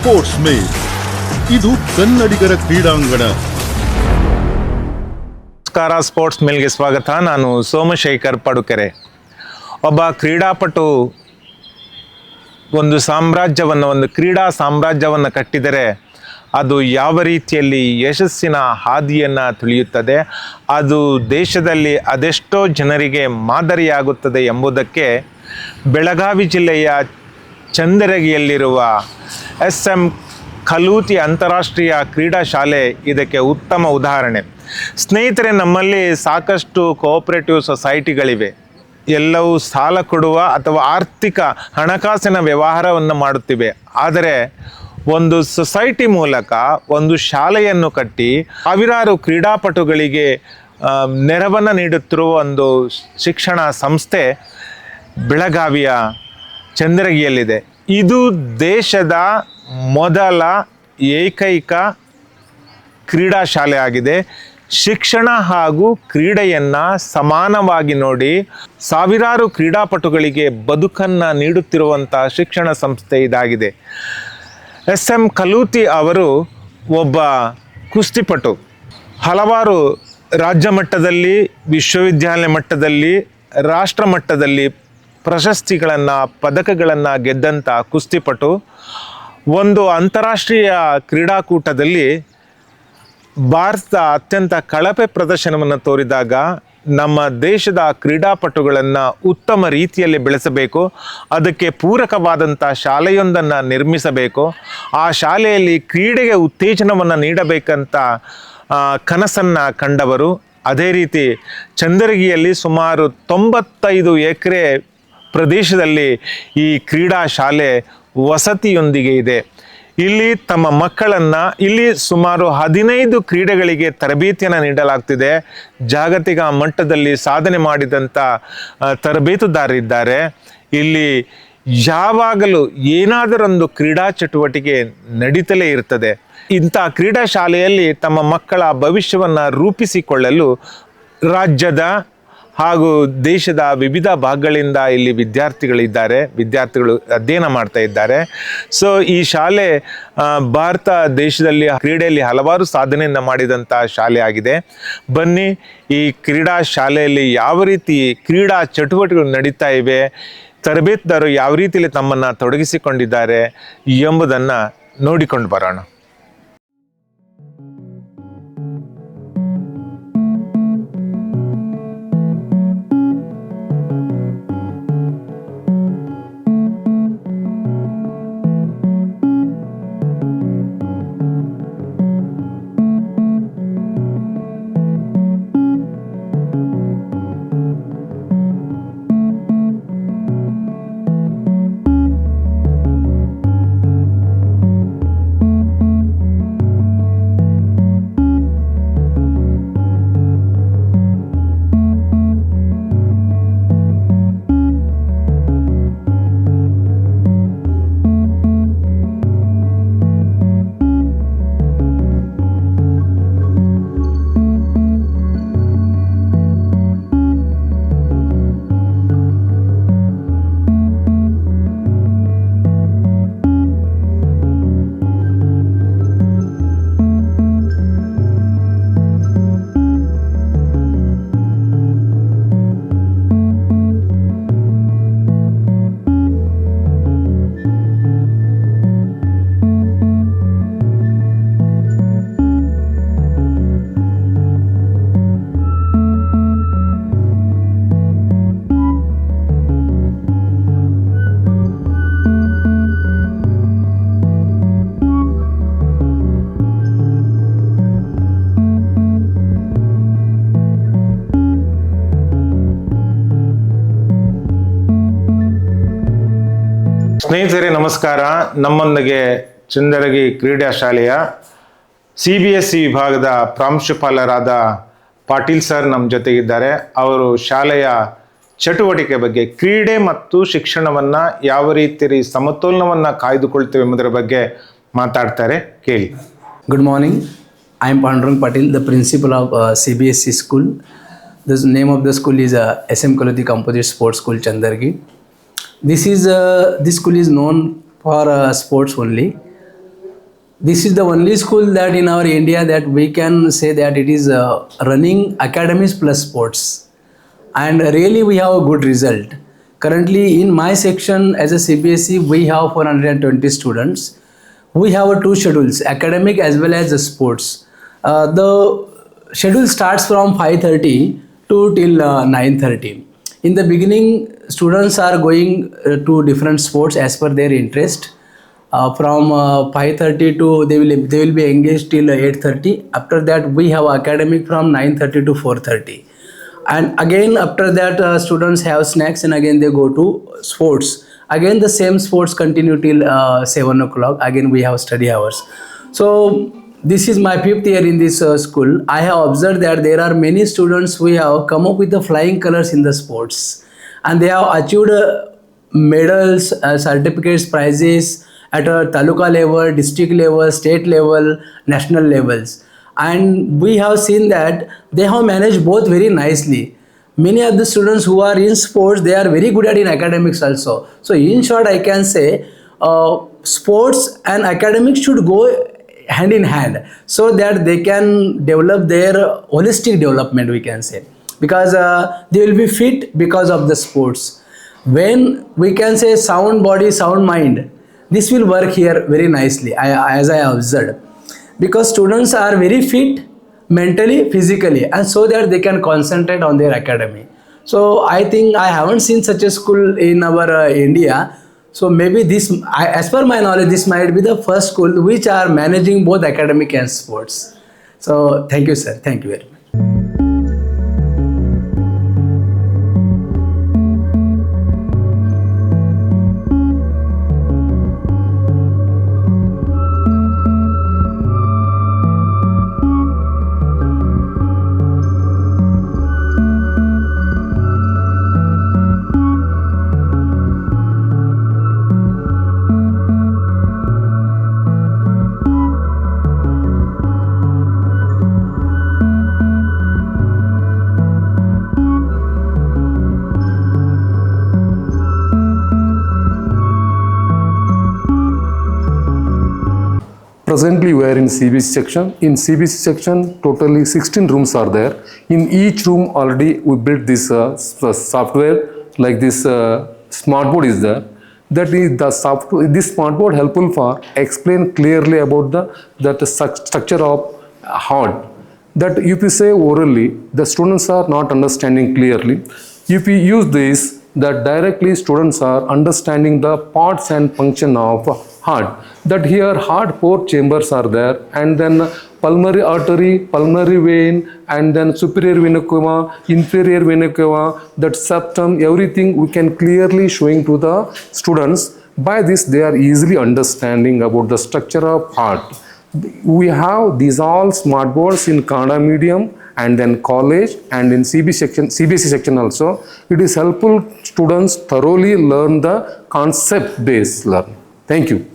Sports ಮೇಲ್ ಇದು ಕನ್ನಡಿಗರ ಕ್ರೀಡಾಂಗಣ. ನಮಸ್ಕಾರ, ಸ್ಪೋರ್ಟ್ಸ್ ಮೇಲ್ಗೆ ಸ್ವಾಗತ. ನಾನು ಸೋಮಶೇಖರ್ ಪಡುಕೆರೆ. ಒಬ್ಬ ಕ್ರೀಡಾಪಟು ಒಂದು ಕ್ರೀಡಾ ಸಾಮ್ರಾಜ್ಯವನ್ನು ಕಟ್ಟಿದರೆ ಅದು ಯಾವ ರೀತಿಯಲ್ಲಿ ಯಶಸ್ಸಿನ ಹಾದಿಯನ್ನು ತುಳಿಯುತ್ತದೆ, ಅದು ದೇಶದಲ್ಲಿ ಅದೆಷ್ಟೋ ಜನರಿಗೆ ಮಾದರಿಯಾಗುತ್ತದೆ ಎಂಬುದಕ್ಕೆ ಬೆಳಗಾವಿ ಜಿಲ್ಲೆಯ ಚಂದರಗಿಯಲ್ಲಿರುವ SM ಕಲೂತಿ ಅಂತಾರಾಷ್ಟ್ರೀಯ ಕ್ರೀಡಾ ಶಾಲೆ ಇದಕ್ಕೆ ಉತ್ತಮ ಉದಾಹರಣೆ. ಸ್ನೇಹಿತರೆ, ನಮ್ಮಲ್ಲಿ ಸಾಕಷ್ಟು ಕೋಆಪರೇಟಿವ್ ಸೊಸೈಟಿಗಳಿವೆ. ಎಲ್ಲವೂ ಸಾಲ ಕೊಡುವ ಅಥವಾ ಹಣಕಾಸಿನ ವ್ಯವಹಾರವನ್ನು ಮಾಡುತ್ತಿವೆ. ಆದರೆ ಒಂದು ಸೊಸೈಟಿ ಮೂಲಕ ಒಂದು ಶಾಲೆಯನ್ನು ಕಟ್ಟಿ ಸಾವಿರಾರು ಕ್ರೀಡಾಪಟುಗಳಿಗೆ ನೆರವನ್ನು ನೀಡುತ್ತಿರುವ ಒಂದು ಶಿಕ್ಷಣ ಸಂಸ್ಥೆ ಬೆಳಗಾವಿಯ ಚಂದರಗಿಯಲ್ಲಿದೆ. ಇದು ದೇಶದ ಮೊದಲ ಏಕೈಕ ಕ್ರೀಡಾ ಶಾಲೆ ಆಗಿದೆ. ಶಿಕ್ಷಣ ಹಾಗೂ ಕ್ರೀಡೆಯನ್ನು ಸಮಾನವಾಗಿ ನೋಡಿ ಸಾವಿರಾರು ಕ್ರೀಡಾಪಟುಗಳಿಗೆ ಬದುಕನ್ನು ನೀಡುತ್ತಿರುವಂಥ ಶಿಕ್ಷಣ ಸಂಸ್ಥೆ ಇದಾಗಿದೆ. SM ಕಲೂತಿ ಅವರು ಒಬ್ಬ ಕುಸ್ತಿಪಟು. ಹಲವಾರು ರಾಜ್ಯ ಮಟ್ಟದಲ್ಲಿ, ವಿಶ್ವವಿದ್ಯಾಲಯ ಮಟ್ಟದಲ್ಲಿ, ರಾಷ್ಟ್ರ ಮಟ್ಟದಲ್ಲಿ ಪ್ರಶಸ್ತಿಗಳನ್ನು, ಪದಕಗಳನ್ನು ಗೆದ್ದಂಥ ಕುಸ್ತಿಪಟು. ಒಂದು ಅಂತಾರಾಷ್ಟ್ರೀಯ ಕ್ರೀಡಾಕೂಟದಲ್ಲಿ ಭಾರತ ಅತ್ಯಂತ ಕಳಪೆ ಪ್ರದರ್ಶನವನ್ನು ತೋರಿದಾಗ ನಮ್ಮ ದೇಶದ ಕ್ರೀಡಾಪಟುಗಳನ್ನು ಉತ್ತಮ ರೀತಿಯಲ್ಲಿ ಬೆಳೆಸಬೇಕು, ಅದಕ್ಕೆ ಪೂರಕವಾದಂಥ ಶಾಲೆಯೊಂದನ್ನು ನಿರ್ಮಿಸಬೇಕು, ಆ ಶಾಲೆಯಲ್ಲಿ ಕ್ರೀಡೆಗೆ ಉತ್ತೇಜನವನ್ನು ನೀಡಬೇಕಂತ ಕನಸನ್ನು ಕಂಡವರು. ಅದೇ ರೀತಿ ಚಂದರಗಿಯಲ್ಲಿ ಸುಮಾರು 95 ಎಕರೆ ಪ್ರದೇಶದಲ್ಲಿ ಈ ಕ್ರೀಡಾ ಶಾಲೆ ವಸತಿಯೊಂದಿಗೆ ಇದೆ. ಇಲ್ಲಿ ತಮ್ಮ ಮಕ್ಕಳನ್ನು ಇಲ್ಲಿ ಸುಮಾರು 15 ಕ್ರೀಡೆಗಳಿಗೆ ತರಬೇತಿಯನ್ನು ನೀಡಲಾಗ್ತಿದೆ. ಜಾಗತಿಕ ಮಟ್ಟದಲ್ಲಿ ಸಾಧನೆ ಮಾಡಿದಂಥ ತರಬೇತುದಾರರಿದ್ದಾರೆ. ಇಲ್ಲಿ ಯಾವಾಗಲೂ ಏನಾದರೊಂದು ಕ್ರೀಡಾ ಚಟುವಟಿಕೆ ನಡೀತಲೇ ಇರ್ತದೆ. ಇಂಥ ಕ್ರೀಡಾ ಶಾಲೆಯಲ್ಲಿ ತಮ್ಮ ಮಕ್ಕಳ ಭವಿಷ್ಯವನ್ನು ರೂಪಿಸಿಕೊಳ್ಳಲು ರಾಜ್ಯದ ಹಾಗೂ ದೇಶದ ವಿವಿಧ ಭಾಗಗಳಿಂದ ಇಲ್ಲಿ ವಿದ್ಯಾರ್ಥಿಗಳು ಅಧ್ಯಯನ ಮಾಡ್ತಾ ಇದ್ದಾರೆ. ಸೊ ಈ ಶಾಲೆ ಭಾರತ ದೇಶದಲ್ಲಿ ಕ್ರೀಡೆಯಲ್ಲಿ ಹಲವಾರು ಸಾಧನೆಯನ್ನು ಮಾಡಿದಂಥ ಶಾಲೆ ಆಗಿದೆ. ಬನ್ನಿ, ಈ ಕ್ರೀಡಾ ಶಾಲೆಯಲ್ಲಿ ಯಾವ ರೀತಿ ಕ್ರೀಡಾ ಚಟುವಟಿಕೆಗಳು ನಡೀತಾ ಇವೆ, ತರಬೇತುದಾರರು ಯಾವ ರೀತಿಯಲ್ಲಿ ತಮ್ಮನ್ನು ತೊಡಗಿಸಿಕೊಂಡಿದ್ದಾರೆ ಎಂಬುದನ್ನು ನೋಡಿಕೊಂಡು ಬರೋಣ. ಸ್ನೇಹಿತರೆ ನಮಸ್ಕಾರ. ನಮ್ಮೊಂದಿಗೆ ಚಂದರಗಿ ಕ್ರೀಡಾ ಶಾಲೆಯ CBSE ವಿಭಾಗದ ಪ್ರಾಂಶುಪಾಲರಾದ ಪಾಟೀಲ್ ಸರ್ ನಮ್ಮ ಜೊತೆಗಿದ್ದಾರೆ. ಅವರು ಶಾಲೆಯ ಚಟುವಟಿಕೆ ಬಗ್ಗೆ, ಕ್ರೀಡೆ ಮತ್ತು ಶಿಕ್ಷಣವನ್ನು ಯಾವ ರೀತಿ ಸಮತೋಲನವನ್ನು ಕಾಯ್ದುಕೊಳ್ತೇವೆ ಎಂಬುದರ ಬಗ್ಗೆ ಮಾತಾಡ್ತಾರೆ. ಕೇಳಿ. Good morning. I am Pandurang Patil, the principal of CBSE school. The name of the school is SM Kalooti Composite Sports School, Chandargi. This school is known for sports only. This is the only school that in our India that we can say that it is running academics plus sports, and really we have a good result. Currently in my section as a CBSE we have 420 students. We have two schedules, academic as well as the sports. The schedule starts from 5:30 to till 9:30. In the beginning, students are going to different sports as per their interest. From 5:30 to they will be engaged till 8:30. After that, we have academic from 9:30 to 4:30, and again after that students have snacks and again they go to sports. Again the same sports continue till 7 o'clock. Again we have study hours. So this is my fifth year in this school. I have observed that there are many students who have come up with the flying colors in the sports, and they have achieved medals, certificates, prizes at a taluka level, district level, state level, national levels. And we have seen that they have managed both very nicely. Many of the students who are in sports, they are very good at in academics also. So in short, I can say sports and academics should go hand in hand so that they can develop their holistic development, we can say, because they will be fit because of the sports. When we can say sound body, sound mind, this will work here very nicely, as I observed, because students are very fit mentally, physically, and so that they can concentrate on their academy. So I think I haven't seen such a school in our India. So maybe this, as per my knowledge, this might be the first school which are managing both academic and sports. So thank you, sir. Thank you very much. Presently, we are in CBC section. In CBC section, totally 16 rooms are there. In each room, already we built this software, like this smart board is there. That is the software. This smart board helpful for explain clearly about the structure of heart. That if you say orally, the students are not understanding clearly. If you use this, that directly students are understanding the parts and function of heart. That here heart 4 chambers are there, and then pulmonary artery, pulmonary vein, and then superior vena cava, inferior vena cava, that septum, everything we can clearly showing to the students. By this they are easily understanding about the structure of heart. We have these all smart boards in Kannada medium and then college and in CBSE section also. It is helpful students thoroughly learn the concept based learning. Thank you.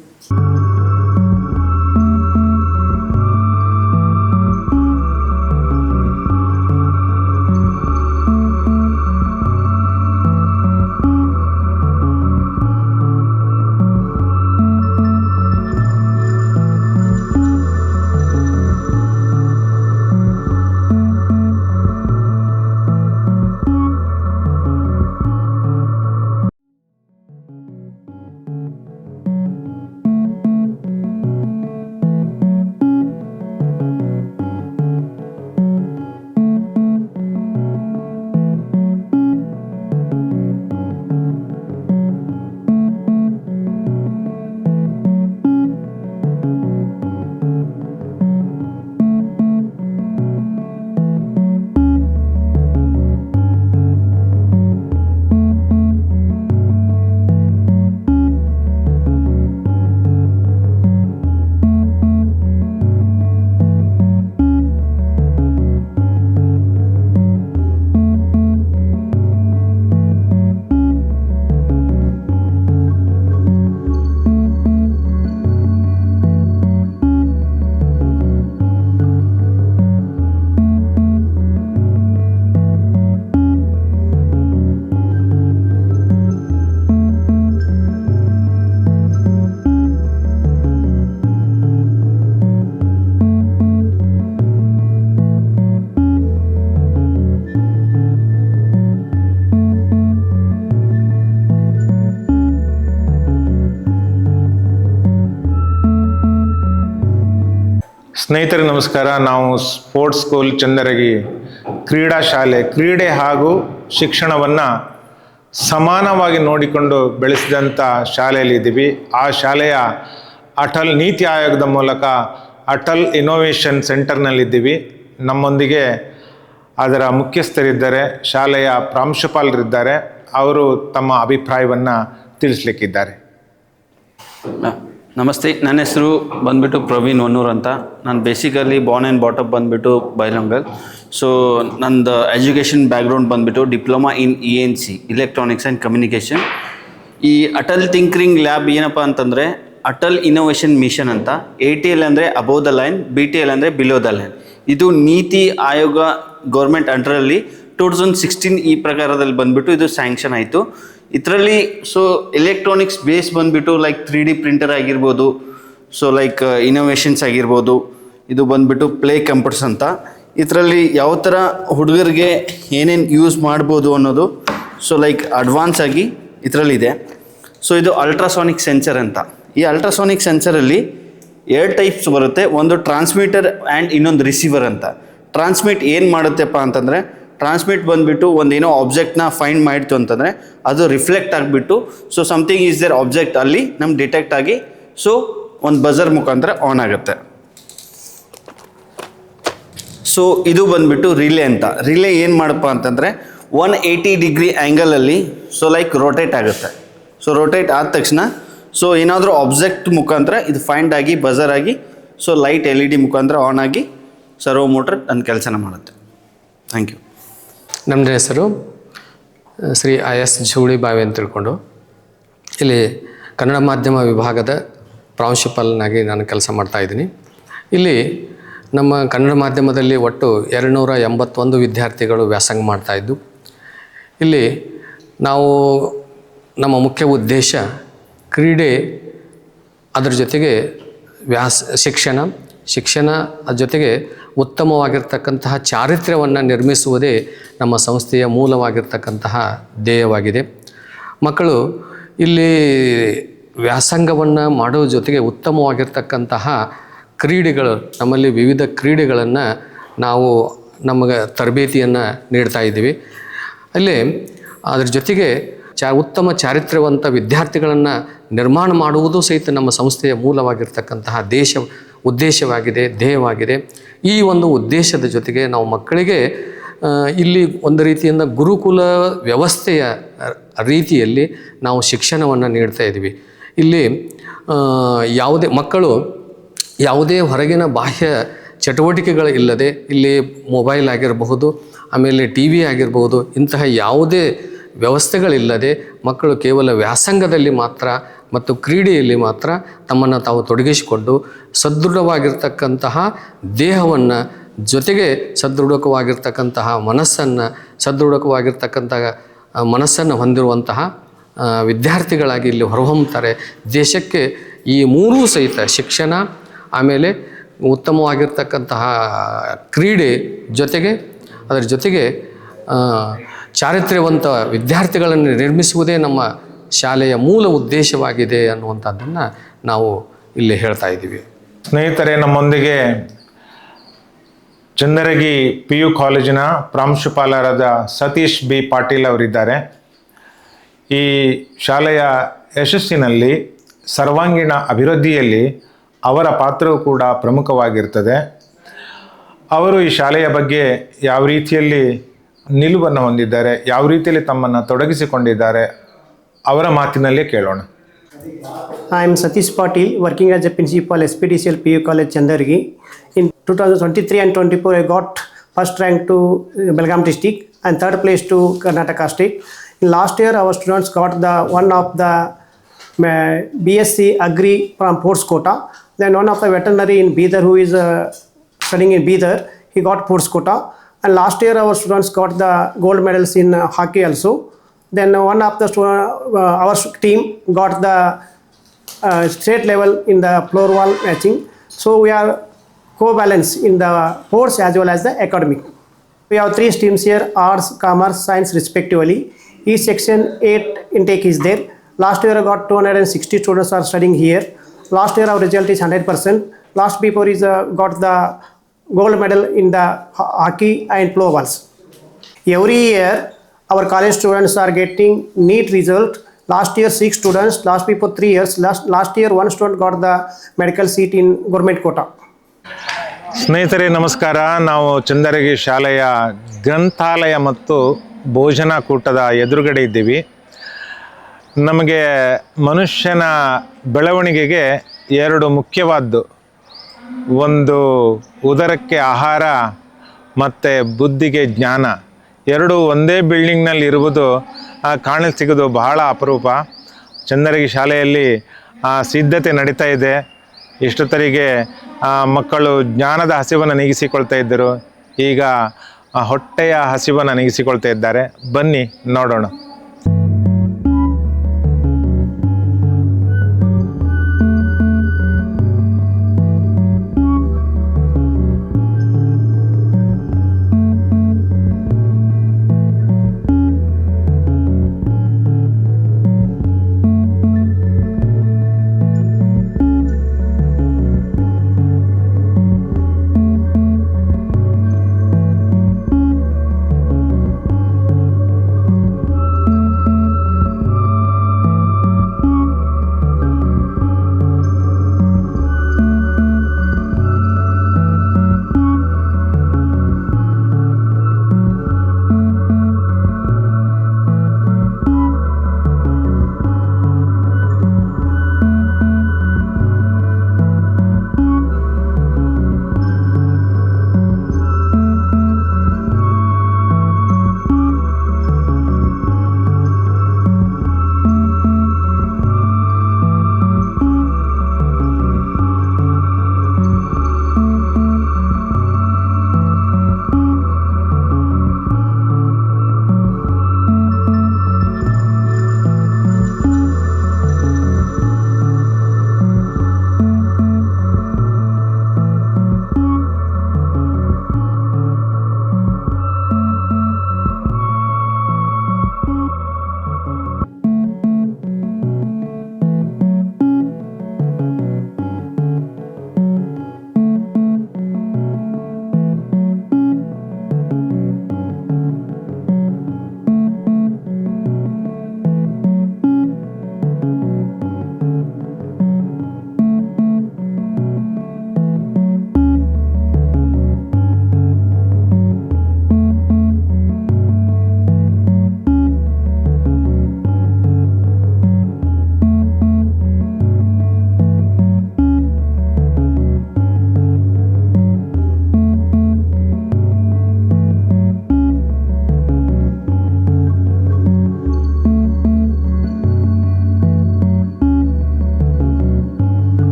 ಸ್ನೇಹಿತರಿಗೆ ನಮಸ್ಕಾರ. ನಾವು sports school Chandaragi ಕ್ರೀಡಾ ಶಾಲೆ, ಕ್ರೀಡೆ ಹಾಗೂ ಶಿಕ್ಷಣವನ್ನು ಸಮಾನವಾಗಿ ನೋಡಿಕೊಂಡು ಬೆಳೆಸಿದಂಥ ಶಾಲೆಯಲ್ಲಿ ಇದ್ದೀವಿ. ಆ ಶಾಲೆಯ ಅಟಲ್ ನೀತಿ ಆಯೋಗದ ಮೂಲಕ ಅಟಲ್ ಇನೋವೇಷನ್ ಸೆಂಟರ್ನಲ್ಲಿದ್ದೀವಿ. ನಮ್ಮೊಂದಿಗೆ ಅದರ ಮುಖ್ಯಸ್ಥರಿದ್ದಾರೆ, ಶಾಲೆಯ ಪ್ರಾಂಶುಪಾಲರಿದ್ದಾರೆ. ಅವರು ತಮ್ಮ ಅಭಿಪ್ರಾಯವನ್ನು ತಿಳಿಸ್ಲಿಕ್ಕಿದ್ದಾರೆ. ನಮಸ್ತೆ, ನನ್ನ ಹೆಸರು ಬಂದುಬಿಟ್ಟು ಪ್ರವೀಣ್ ಹೊನ್ನೂರ್ ಅಂತ. ನಾನು ಬೇಸಿಕಲಿ ಬಾರ್ನ್ ಆ್ಯಂಡ್ ಬಾಟಪ್ ಬಂದುಬಿಟ್ಟು ಬೈಲಂಗಲ್. ಸೊ ನಂದು ಎಜುಕೇಷನ್ ಬ್ಯಾಕ್ಗ್ರೌಂಡ್ ಬಂದುಬಿಟ್ಟು diploma in ENC, electronics and communication. ಈ ಅಟಲ್ ಟಿಂಕರಿಂಗ್ ಲ್ಯಾಬ್ ಏನಪ್ಪ ಅಂತಂದರೆ ಅಟಲ್ ಇನೋವೇಷನ್ ಮಿಷನ್ ಅಂತ. ATL ಅಂದರೆ ಅಬೋವ್ ದ ಲೈನ್, BTL ಅಂದರೆ ಬಿಲೋ ದ ಲೈನ್. ಇದು ನೀತಿ ಆಯೋಗ ಗೌರ್ಮೆಂಟ್ ಅಂಡರಲ್ಲಿ 2016 ಈ ಪ್ರಕಾರದಲ್ಲಿ ಬಂದುಬಿಟ್ಟು ಇದು ಸ್ಯಾಂಕ್ಷನ್ ಆಯಿತು. ಇದರಲ್ಲಿ ಸೊ ಎಲೆಕ್ಟ್ರಾನಿಕ್ಸ್ ಬೇಸ್ ಬಂದುಬಿಟ್ಟು ಲೈಕ್ 3D ಪ್ರಿಂಟರ್ ಆಗಿರ್ಬೋದು, ಸೊ ಲೈಕ್ ಇನೋವೇಷನ್ಸ್ ಆಗಿರ್ಬೋದು. ಇದು ಬಂದುಬಿಟ್ಟು ಪ್ಲೇ ಕಂಪ್ಯೂಟರ್ಸ್ ಅಂತ. ಇದರಲ್ಲಿ ಯಾವ ಥರ ಹುಡುಗರಿಗೆ ಏನೇನು ಯೂಸ್ ಮಾಡ್ಬೋದು ಅನ್ನೋದು ಸೊ ಲೈಕ್ ಅಡ್ವಾನ್ಸ್ ಆಗಿ ಇದರಲ್ಲಿದೆ. ಸೊ ಇದು ಅಲ್ಟ್ರಾಸಾನಿಕ್ ಸೆನ್ಸರ್ ಅಂತ. ಈ ಅಲ್ಟ್ರಾಸಾನಿಕ್ ಸೆನ್ಸರಲ್ಲಿ 2 ಟೈಪ್ಸ್ ಬರುತ್ತೆ. ಒಂದು ಟ್ರಾನ್ಸ್ಮಿಟರ್ ಆ್ಯಂಡ್ ಇನ್ನೊಂದು ರಿಸೀವರ್ ಅಂತ. ಟ್ರಾನ್ಸ್ಮಿಟ್ ಏನು ಮಾಡುತ್ತೆಪ್ಪ ಅಂತಂದರೆ, ಟ್ರಾನ್ಸ್ಮಿಟ್ ಬಂದುಬಿಟ್ಟು ಒಂದೇನೋ ಆಬ್ಜೆಕ್ಟ್ನ ಫೈಂಡ್ ಮಾಡಿತು ಅಂತಂದರೆ ಅದು ರಿಫ್ಲೆಕ್ಟ್ ಆಗಿಬಿಟ್ಟು so something is there object ಅಲ್ಲಿ ನಮ್ಗೆ ಡಿಟೆಕ್ಟ್ ಆಗಿ ಸೊ ಒಂದು ಬಜರ್ ಮುಖಾಂತರ ಆನ್ ಆಗುತ್ತೆ. ಸೊ ಇದು ಬಂದುಬಿಟ್ಟು ರಿಲೇ ಅಂತ. ರಿಲೇ ಏನು ಮಾಡಪ್ಪ ಅಂತಂದರೆ 180 ಡಿಗ್ರಿ ಆ್ಯಂಗಲಲ್ಲಿ ಸೊ ಲೈಕ್ ರೊಟೇಟ್ ಆಗುತ್ತೆ. ಸೊ ರೊಟೇಟ್ ಆದ ತಕ್ಷಣ ಸೊ ಏನಾದರೂ ಆಬ್ಜೆಕ್ಟ್ ಮುಖಾಂತರ ಇದು ಫೈಂಡ್ ಆಗಿ ಬಜರ್ ಆಗಿ ಸೊ ಲೈಟ್ LED ಮುಖಾಂತರ ಆನ್ ಆಗಿ ಸರ್ವೋ ಮೋಟರ್ ನನ್ನ ಕೆಲಸನ ಮಾಡುತ್ತೆ. Thank you. ನಮ್ಮ ಹೆಸರು ಶ್ರೀ IS ಜೋಳಿಬಾವಿ ಅಂತ ತಿಳ್ಕೊಂಡು ಇಲ್ಲಿ ಕನ್ನಡ ಮಾಧ್ಯಮ ವಿಭಾಗದ ಪ್ರಾಂಶುಪಾಲನಾಗಿ ನಾನು ಕೆಲಸ ಮಾಡ್ತಾಯಿದ್ದೀನಿ. ಇಲ್ಲಿ ನಮ್ಮ ಕನ್ನಡ ಮಾಧ್ಯಮದಲ್ಲಿ ಒಟ್ಟು 281 ವಿದ್ಯಾರ್ಥಿಗಳು ವ್ಯಾಸಂಗ ಮಾಡ್ತಾಯಿದ್ದು. ಇಲ್ಲಿ ನಾವು ನಮ್ಮ ಮುಖ್ಯ ಉದ್ದೇಶ ಕ್ರೀಡೆ, ಅದರ ಜೊತೆಗೆ ಶಿಕ್ಷಣ ಅದ್ರ ಜೊತೆಗೆ ಉತ್ತಮವಾಗಿರ್ತಕ್ಕಂತಹ ಚಾರಿತ್ರ್ಯವನ್ನು ನಿರ್ಮಿಸುವುದೇ ನಮ್ಮ ಸಂಸ್ಥೆಯ ಮೂಲವಾಗಿರ್ತಕ್ಕಂತಹ ಧ್ಯೇಯವಾಗಿದೆ. ಮಕ್ಕಳು ಇಲ್ಲಿ ವ್ಯಾಸಂಗವನ್ನು ಮಾಡೋ ಜೊತೆಗೆ ಉತ್ತಮವಾಗಿರ್ತಕ್ಕಂತಹ ಕ್ರೀಡೆಗಳು, ನಮ್ಮಲ್ಲಿ ವಿವಿಧ ಕ್ರೀಡೆಗಳನ್ನು ನಾವು ನಮಗೆ ತರಬೇತಿಯನ್ನು ನೀಡ್ತಾ ಇದ್ದೀವಿ. ಅಲ್ಲಿ ಅದ್ರ ಜೊತೆಗೆ ಉತ್ತಮ ಚಾರಿತ್ರ್ಯವಂತ ವಿದ್ಯಾರ್ಥಿಗಳನ್ನು ನಿರ್ಮಾಣ ಮಾಡುವುದು ಸಹಿತ ನಮ್ಮ ಸಂಸ್ಥೆಯ ಮೂಲವಾಗಿರ್ತಕ್ಕಂತಹ ಉದ್ದೇಶವಾಗಿದೆ, ಧ್ಯೇಯವಾಗಿದೆ. ಈ ಒಂದು ಉದ್ದೇಶದ ಜೊತೆಗೆ ನಾವು ಮಕ್ಕಳಿಗೆ ಇಲ್ಲಿ ಒಂದು ರೀತಿಯಿಂದ ಗುರುಕುಲ ವ್ಯವಸ್ಥೆಯ ರೀತಿಯಲ್ಲಿ ನಾವು ಶಿಕ್ಷಣವನ್ನು ನೀಡ್ತಾ ಇದ್ದೀವಿ. ಇಲ್ಲಿ ಯಾವುದೇ ಹೊರಗಿನ ಬಾಹ್ಯ ಚಟುವಟಿಕೆಗಳು ಇಲ್ಲದೆ, ಇಲ್ಲಿ ಮೊಬೈಲ್ ಆಗಿರಬಹುದು, ಆಮೇಲೆ TV ಆಗಿರಬಹುದು, ಇಂತಹ ಯಾವುದೇ ವ್ಯವಸ್ಥೆಗಳಿಲ್ಲದೆ ಮಕ್ಕಳು ಕೇವಲ ವ್ಯಾಸಂಗದಲ್ಲಿ ಮಾತ್ರ ಮತ್ತು ಕ್ರೀಡೆಯಲ್ಲಿ ಮಾತ್ರ ತಮ್ಮನ್ನು ತಾವು ತೊಡಗಿಸಿಕೊಂಡು ಸದೃಢವಾಗಿರ್ತಕ್ಕಂತಹ ದೇಹವನ್ನು ಜೊತೆಗೆ ಸದೃಢವಾಗಿರ್ತಕ್ಕಂತಹ ಮನಸ್ಸನ್ನು ಹೊಂದಿರುವಂತಹ ವಿದ್ಯಾರ್ಥಿಗಳಾಗಿ ಇಲ್ಲಿ ಹೊರಹೊಮ್ಮುತ್ತಾರೆ. ದೇಶಕ್ಕೆ ಈ ಮೂರೂ ಸಹಿತ ಶಿಕ್ಷಣ, ಆಮೇಲೆ ಉತ್ತಮವಾಗಿರ್ತಕ್ಕಂತಹ ಕ್ರೀಡೆ ಜೊತೆಗೆ ಅದರ ಜೊತೆಗೆ ಚಾರಿತ್ರ್ಯವಂತ ವಿದ್ಯಾರ್ಥಿಗಳನ್ನು ನಿರ್ಮಿಸುವುದೇ ನಮ್ಮ ಶಾಲೆಯ ಮೂಲ ಉದ್ದೇಶವಾಗಿದೆ ಅನ್ನುವಂಥದ್ದನ್ನು ನಾವು ಇಲ್ಲಿ ಹೇಳ್ತಾ ಇದ್ದೀವಿ. ಸ್ನೇಹಿತರೆ, ನಮ್ಮೊಂದಿಗೆ ಚಂದರಗಿ PU ಕಾಲೇಜಿನ ಪ್ರಾಂಶುಪಾಲರಾದ ಸತೀಶ್ B ಪಾಟೀಲ್ ಅವರಿದ್ದಾರೆ. ಈ ಶಾಲೆಯ ಯಶಸ್ಸಿನಲ್ಲಿ, ಸರ್ವಾಂಗೀಣ ಅಭಿವೃದ್ಧಿಯಲ್ಲಿ ಅವರ ಪಾತ್ರವೂ ಕೂಡ ಪ್ರಮುಖವಾಗಿರ್ತದೆ. ಅವರು ಈ ಶಾಲೆಯ ಬಗ್ಗೆ ಯಾವ ರೀತಿಯಲ್ಲಿ ನಿಲುವನ್ನು ಹೊಂದಿದ್ದಾರೆ, ಯಾವ ರೀತಿಯಲ್ಲಿ ತಮ್ಮನ್ನು ತೊಡಗಿಸಿಕೊಂಡಿದ್ದಾರೆ, ಅವರ ಮಾತಿನಲ್ಲೇ ಕೇಳೋಣ. I am Satish Patil, working as a principal SPDCL PU College Chandargi. In 2023 and 24, I got first rank to Belgaum district and third place to Karnataka state. In last year, our students got one of the BSc Agri from Force quota. Then one of the veterinary in Bidar who is studying in Bidar, he got Force quota. And last year, our students got the gold medals in hockey also. Then one of the our team got the state level in the floor wall matching. So we are co-balanced in the sports as well as the academic. We have 3 streams here: arts, commerce, science respectively. Each section 8 intake is there. Last year I got 260 students are studying here. Last year our result is 100%. Last before is got the gold medal in the hockey and floor balls. Every year our college students are getting neat result. Last year 6 students, last before 3 years, last year 1 student got the medical seat in government quota. ಸ್ನೇಹಿತರೆ ನಮಸ್ಕಾರ. ನಾವು ಚಂದರಗಿ ಶಾಲೆಯ ಗ್ರಂಥಾಲಯ ಮತ್ತು ಭೋಜನ ಕೂಟದ ಎದುರುಗಡೆ ಇದ್ದೀವಿ. ನಮಗೆ ಮನುಷ್ಯನ ಬೆಳವಣಿಗೆಗೆ ಎರಡು ಮುಖ್ಯವಾದ್ದು, ಒಂದು ಉದರಕ್ಕೆ ಆಹಾರ ಮತ್ತು ಬುದ್ಧಿಗೆ ಜ್ಞಾನ. ಎರಡು ಒಂದೇ ಬಿಲ್ಡಿಂಗ್ನಲ್ಲಿ ಇರುವುದು ಕಾಣಸಿಗೋದು ಬಹಳ ಅಪರೂಪ. ಚಂದರಗಿ ಶಾಲೆಯಲ್ಲಿ ಸಿದ್ಧತೆ ನಡೀತಾ ಇದೆ. ಇಷ್ಟೊತ್ತರಿಗೆ ಮಕ್ಕಳು ಜ್ಞಾನದ ಹಸಿವನ್ನು ನೀಗಿಸಿಕೊಳ್ತಾ ಇದ್ದರು. ಈಗ ಹೊಟ್ಟೆಯ ಹಸಿವನ್ನು ನೀಗಿಸಿಕೊಳ್ತಾ ಇದ್ದಾರೆ. ಬನ್ನಿ ನೋಡೋಣ.